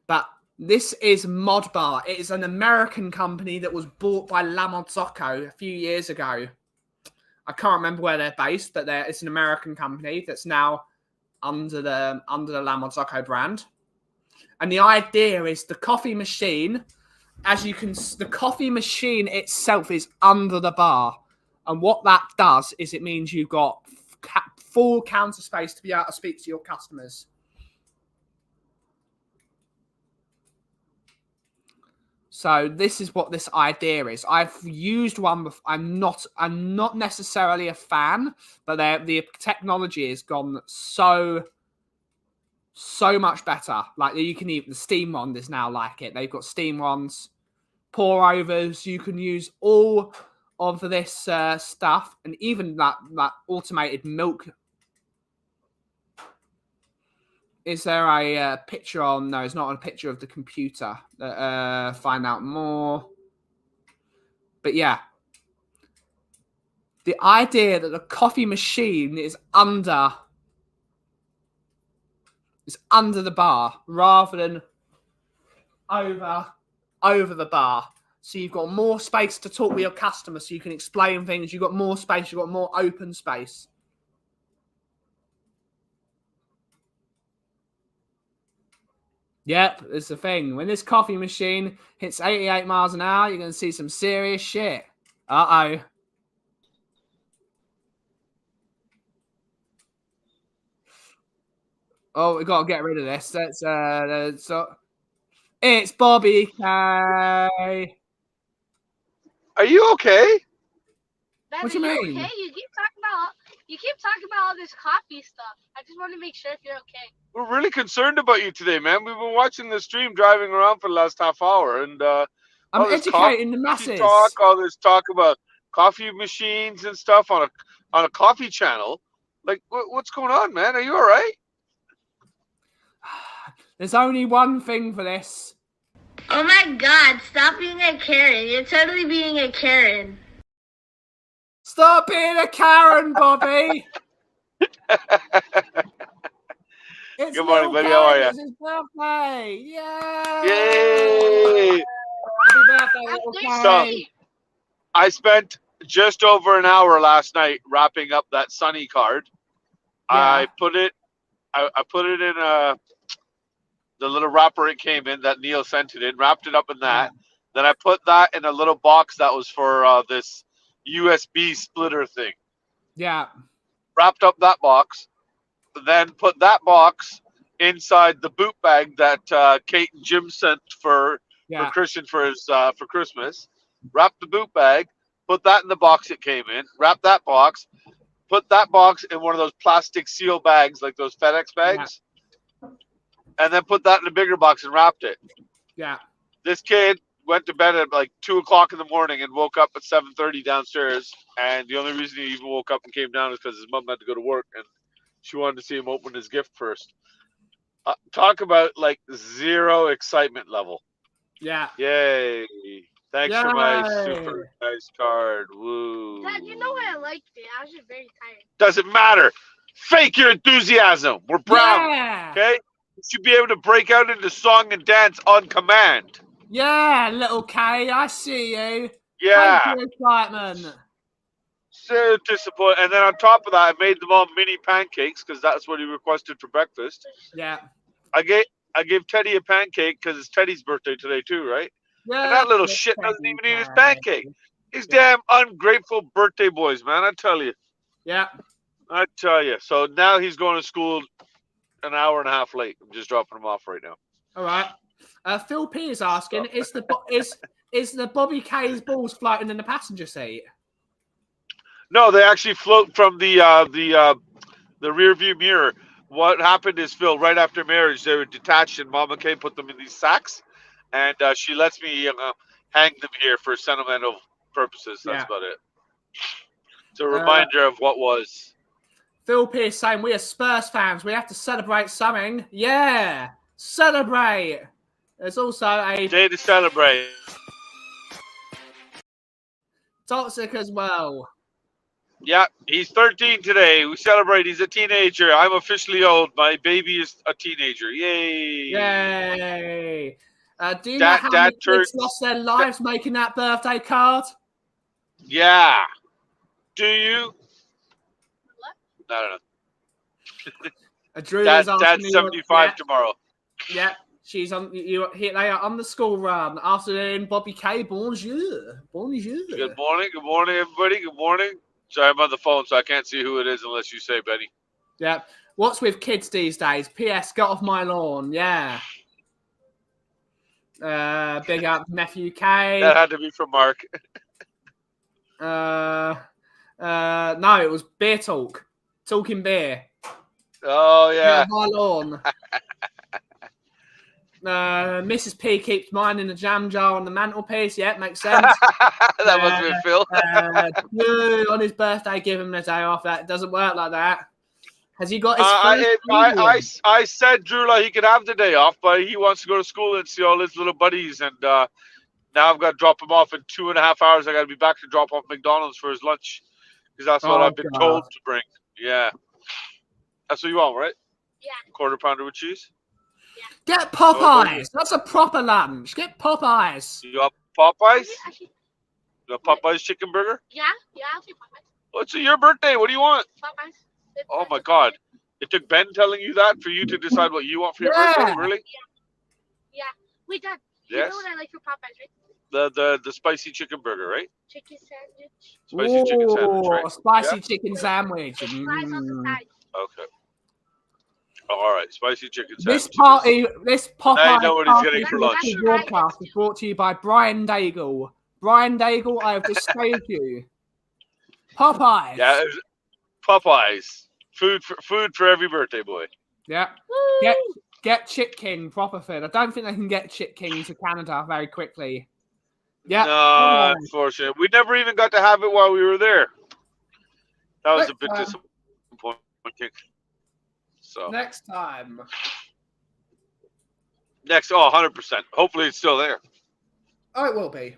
But this is Modbar. It is an American company that was bought by La Marzocco a few years ago. I can't remember where they're based, but it's an American company that's now under the La Marzocco brand. And the idea is the coffee machine, the coffee machine itself is under the bar. And what that does is it means you've got full counter space to be able to speak to your customers. So this is what this idea is. I've used one before. I'm not necessarily a fan, but the technology has gone so much better. Like you can even the steam wand is now like it. They've got steam wands, pour overs. You can use all of this stuff, and even that automated milk. Is there a picture on? No, it's not a picture of the computer. Find out more. But yeah, the idea that the coffee machine is under the bar rather than over the bar. So you've got more space to talk with your customers, so you can explain things. You've got more space. You've got more open space. Yep, it's the thing. When this coffee machine hits 88 miles an hour, you're going to see some serious shit. Uh-oh. Oh, we got to get rid of this. It's Bobby K. Are you okay? What do you mean? Okay, you keep talking about all this coffee stuff. I just want to make sure if you're okay. We're really concerned about you today, man. We've been watching the stream driving around for the last half hour, and I'm educating the masses. All this talk about coffee machines and stuff on a coffee channel. Like, what's going on, man? Are you all right? There's only one thing for this. Oh my God! Stop being a Karen. You're totally being a Karen. Stop being a Karen, Bobby. It's Good morning, buddy. Karen. How are you? It's his birthday. Yay! Yay! Happy birthday, little Karen. So, I spent just over an hour last night wrapping up that Sunny card. Yeah. I put it in the little wrapper it came in that Neil sent it in, wrapped it up in that. Yeah. Then I put that in a little box that was for this USB splitter thing. Yeah. Wrapped up that box, then put that box inside the boot bag that Kate and Jim sent for Christian for his for Christmas. Wrapped the boot bag, put that in the box it came in. Wrapped that box, put that box in one of those plastic seal bags, like those FedEx bags, and then put that in a bigger box and wrapped it. Yeah. This kid went to bed at like 2 o'clock in the morning and woke up at 7:30 downstairs. And the only reason he even woke up and came down is because his mom had to go to work and she wanted to see him open his gift first. Talk about like zero excitement level. Yeah. Yay. Thanks for my super nice card. Woo. Dad, you know why I liked it? I was just very tired. Doesn't matter. Fake your enthusiasm. We're proud. Yeah. Okay? You should be able to break out into song and dance on command. Yeah, little K, I see you. Yeah. Thank you, excitement. So disappointed. And then on top of that, I made them all mini pancakes because that's what he requested for breakfast. Yeah. I gave Teddy a pancake because it's Teddy's birthday today too, right? Yeah. And that little shit doesn't even eat his pancake. These damn ungrateful birthday boys, man. I tell you. Yeah. I tell you. So now he's going to school an hour and a half late. I'm just dropping him off right now. All right. Phil P is asking: Is the Bobby K's balls floating in the passenger seat? No, they actually float from the rear view mirror. What happened is, Phil, right after marriage, they were detached, and Mama K put them in these sacks, and she lets me hang them here for sentimental purposes. That's about it. It's a reminder of what was. Phil P is saying we are Spurs fans. We have to celebrate something. Yeah, celebrate. There's also a day to celebrate. Toxic as well. Yeah, he's 13 today. We celebrate. He's a teenager. I'm officially old. My baby is a teenager. Yay! Yay! Do you know how many kids lost their lives making that birthday card? Yeah. Do you? What? I don't know. Dad's 75 tomorrow. Yeah, she's on. They are on the school run. Afternoon, Bobby K. Bonjour. Bonjour. Good morning. Good morning, everybody. Good morning. Sorry, I'm on the phone, so I can't see who it is unless you say, Benny. Yeah. What's with kids these days? P.S. Get off my lawn. Yeah. Big up nephew K. That had to be from Mark. No, it was beer talk. Talking beer. Oh yeah. My lawn. Mrs. P keeps mine in the jam jar on the mantelpiece. Yeah, makes sense. That must have been Phil. On his birthday, give him the day off. That doesn't work like that. Has he got his I said Drula he could have the day off, but he wants to go to school and see all his little buddies. And now I've got to drop him off in 2.5 hours. I got to be back to drop off McDonald's for his lunch because that's what I've been told to bring. Yeah. That's what you want, right? Yeah. Quarter pounder with cheese? Yeah. Get Popeyes. That's a proper lunch. Get Popeyes. You up? Popeyes? Actually, The Popeyes chicken burger? yeah, I'll take Popeyes. Oh, it's your birthday. What do you want? Popeyes. Oh my God! It took Ben telling you that for you to decide what you want for your birthday. Yeah. Really? Yeah. Wait, Dad. You Yes. know what I like for Popeyes, right? The spicy chicken burger, right? Chicken sandwich. Spicy chicken sandwich, right? A spicy Yeah? chicken sandwich. With fries on the side. Okay. Oh, all right, spicy chicken This sandwich. this Now Popeye you know what he's getting for lunch. broadcast is brought to you by Brian Daigle. Brian Daigle, I have just saved you. Popeyes. Yeah, Popeyes. Food for every birthday boy. Yeah. Woo! Get Chick King proper food. I don't think they can get Chick King to Canada very quickly. Yeah. No, unfortunately, we never even got to have it while we were there. That was a bit disappointing. So Next time. next, 100%. Hopefully, it's still there. Oh, it will be.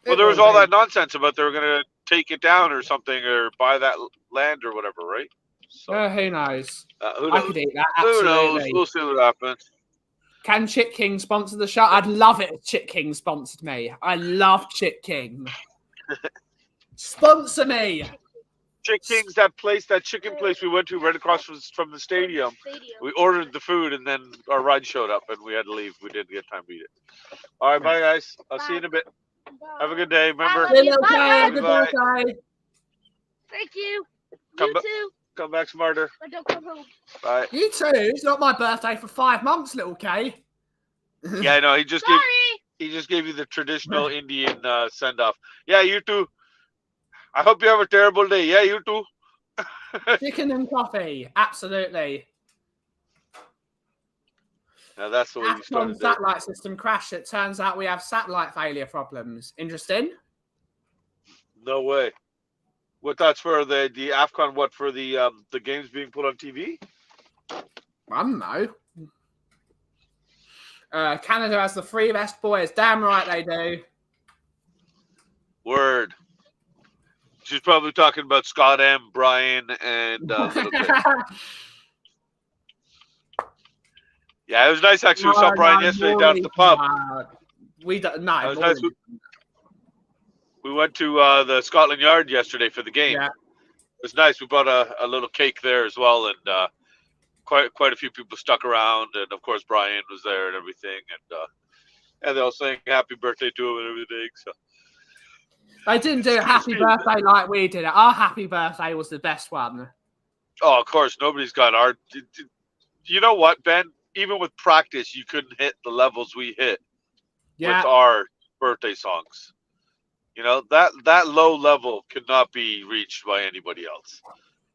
Well, there was all that nonsense about they were going to take it down or something or buy that land or whatever, right? So Who knows? who I knows? could eat that. Who knows? Absolutely. We'll see what happens. Can Chick King sponsor the show? I'd love it if Chick King sponsored me. I love Chick King. Sponsor me. Chick King's that chicken place we went to right across from the stadium. We ordered the food and then our ride showed up and we had to leave. We didn't get time to eat it. All right, bye guys. I'll see you in a bit. Have a good day. Remember, Bye. Thank you. Come You ba- too. come back smarter. But don't come home. Bye. You too. It's not my birthday for 5 months, little K. Yeah, I know. He just gave you the traditional Indian send off. Yeah, you too. I hope you have a terrible day. Yeah, you too. Chicken and coffee. Absolutely. Now that's the way you started AFCON there. satellite system crashed. It turns out we have satellite failure problems. Interesting. No way. What that's for the AFCON? What for the games being put on TV? I don't know. Canada has the 3 best boys. Damn right they do. Word. She's probably talking about Scott M, Brian, and Little Kid. Yeah, it was nice actually. We saw Brian yesterday down at the pub. We don't. No, It was nice. We went to the Scotland Yard yesterday for the game. Yeah. It was nice. We brought a little cake there as well, and quite a few people stuck around, and of course Brian was there and everything, and they all sang happy birthday to him and everything. So they didn't do a happy birthday like we did. Our happy birthday was the best one. Oh, of course, nobody's got our. You know what, Ben? Even with practice, you couldn't hit the levels we hit with our birthday songs. You know, that low level could not be reached by anybody else.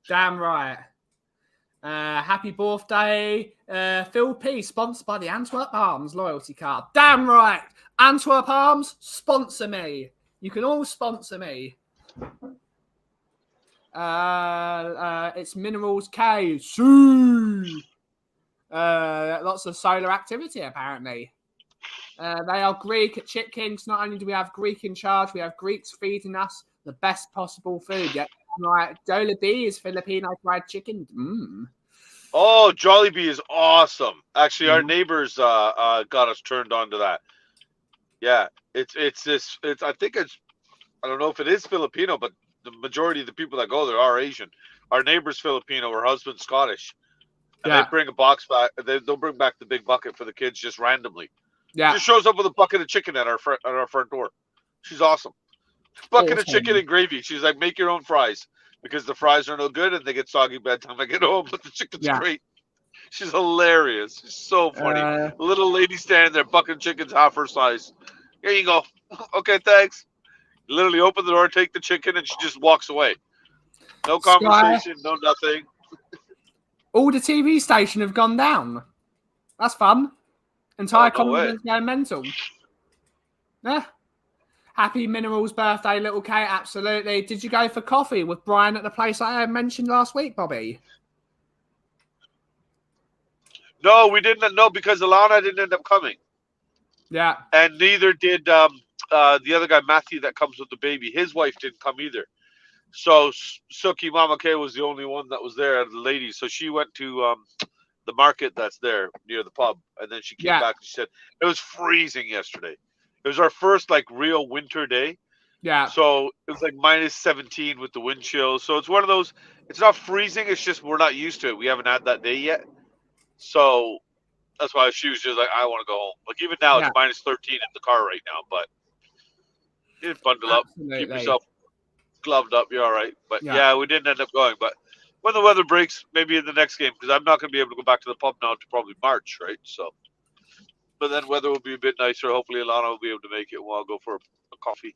Damn right. Happy birthday, Phil P. Sponsored by the Antwerp Arms loyalty card. Damn right. Antwerp Arms, sponsor me. You can all sponsor me. It's Minerals K. Lots of solar activity, apparently. They are Greek at Chick King's. Not only do we have Greek in charge, we have Greeks feeding us the best possible food. Yeah, right. Jollibee is Filipino fried chicken. Oh, Jollibee is awesome. Actually, our neighbors got us turned on to that. Yeah, I don't know if it is Filipino, but the majority of the people that go there are Asian. Our neighbor's Filipino, her husband's Scottish. And they bring a box back. They'll bring back the big bucket for the kids just randomly. Yeah, just shows up with a bucket of chicken at our front door. She's awesome. Bucket of chicken and gravy. She's like, make your own fries because the fries are no good and they get soggy by the time I get home. But the chicken's great. She's hilarious. She's so funny. The little lady standing there, bucket of chicken's half her size. Here you go. Okay, thanks. Literally open the door, take the chicken, and she just walks away. No conversation, no nothing. All the TV station have gone down. That's fun. Entire continent's going mental. Yeah. Happy Minerals birthday, little K. Absolutely. Did you go for coffee with Brian at the place I mentioned last week, Bobby? No, we didn't. No, because Alana didn't end up coming. Yeah. And neither did the other guy, Matthew, that comes with the baby. His wife didn't come either. So Suki Mama K was the only one that was there, the lady. So she went to market that's there near the pub. And then she came back and she said it was freezing yesterday. It was our first like real winter day. Yeah. So it was like -17 with the wind chill. So it's one of those. It's not freezing. It's just we're not used to it. We haven't had that day yet. So that's why she was just like, I want to go home. Like even now, it's -13 in the car right now. But you didn't bundle up, keep yourself gloved up. You're all right. But yeah, we didn't end up going. But when the weather breaks, maybe in the next game, because I'm not going to be able to go back to the pub now to probably March, right? So, but then weather will be a bit nicer. Hopefully, Alana will be able to make it. We'll go for a coffee.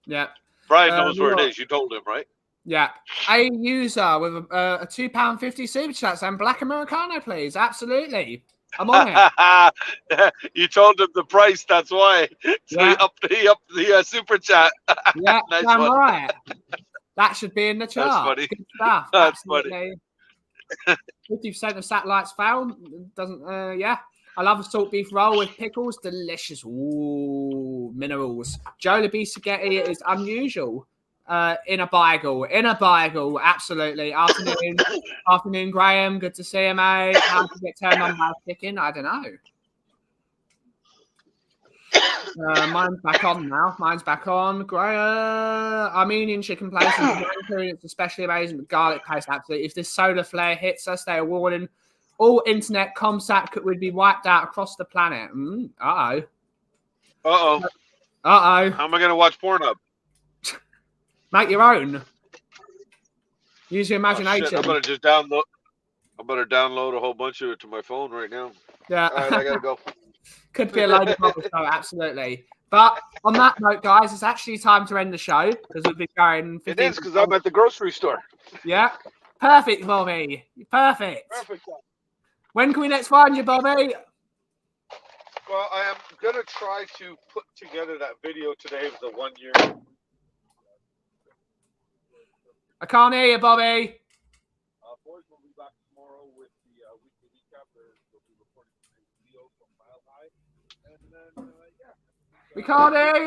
Yeah. Brian knows where it is. You told him, right? Yeah. A user with a £2.50 super chat saying Black Americano, please. Absolutely. I'm on it. You told him the price. That's why. So he upped the super chat. Yeah, nice damn one. right. That should be in the chart. That's funny. Good stuff. That's absolutely. 50% of satellites found. Doesn't. I love a salt beef roll with pickles. Delicious. Ooh, minerals. Joe Labisaghetti is unusual. In a bagel. Absolutely. Afternoon, Graham. Good to see you, mate. How to get turned on by chicken? I don't know. Mine's back on now. Armenian chicken place in Vancouver. It's especially amazing with garlic paste. Absolutely. If this solar flare hits us, they are warning. All internet comsat would be wiped out across the planet. Uh-oh. How am I going to watch Pornhub? Make your own. Use your imagination. I better just download. I better download a whole bunch of it to my phone right now. Yeah. All right, I got to go. Could be a load of bubble show, absolutely. But on that note, guys, it's actually time to end the show because we've been going. It is because I'm at the grocery store. Yeah. Perfect, Bobby. Perfect. When can we next find you, Bobby? Well, I am going to try to put together that video today of the 1 year. I can't hear you, Bobby. Boys will be back tomorrow with the weekly recap. They'll be reporting to Leo from Mile High. And then, we can't hear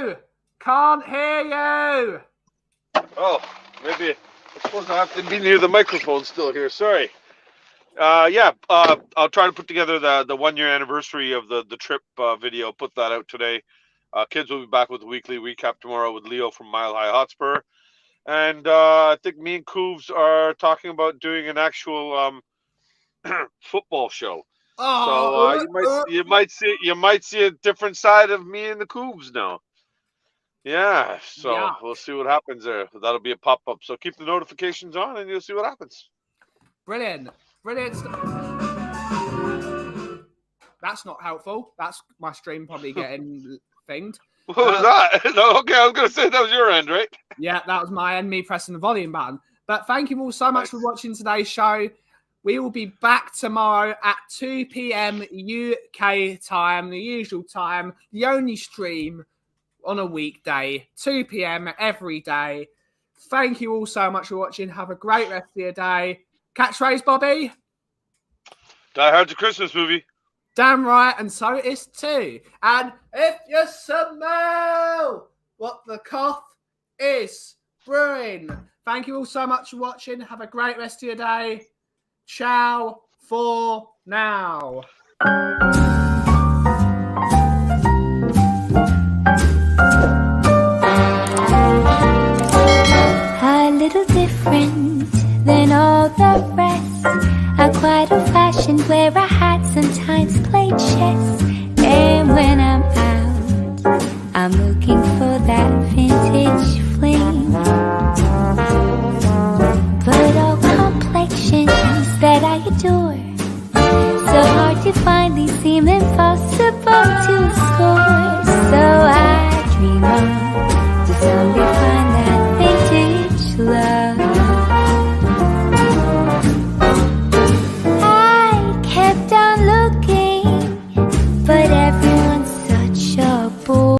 you. Can't hear you. Oh, maybe. I suppose I have to be near the microphone still here. Sorry. I'll try to put together the 1 year anniversary of the trip video. Put that out today. Kids will be back with the weekly recap tomorrow with Leo from Mile High Hotspur. And I think me and Cooves are talking about doing an actual football show. So you might see a different side of me and the Cooves now. Yeah, so we'll see what happens there. That'll be a pop-up. So keep the notifications on and you'll see what happens. Brilliant. That's not helpful. That's my stream probably getting thinged. What was that? No, okay, I was going to say that was your end, right? Yeah, that was my end, me pressing the volume button. But thank you all so much for watching today's show. We will be back tomorrow at 2 p.m. UK time, the usual time, the only stream on a weekday, 2 p.m. every day. Thank you all so much for watching. Have a great rest of your day. Catchphrase, Bobby? Die Hard's a Christmas movie. Damn right, and so it is too. And if you smell what the cough is brewing. Thank you all so much for watching. Have a great rest of your day. Ciao for now. A little different than all the rest. I'm quite old-fashioned where I had sometimes played chess. And when I'm out, I'm looking for that vintage fling. But all complexions that I adore, so hard to find, these seem impossible to score. So I dream on to someday find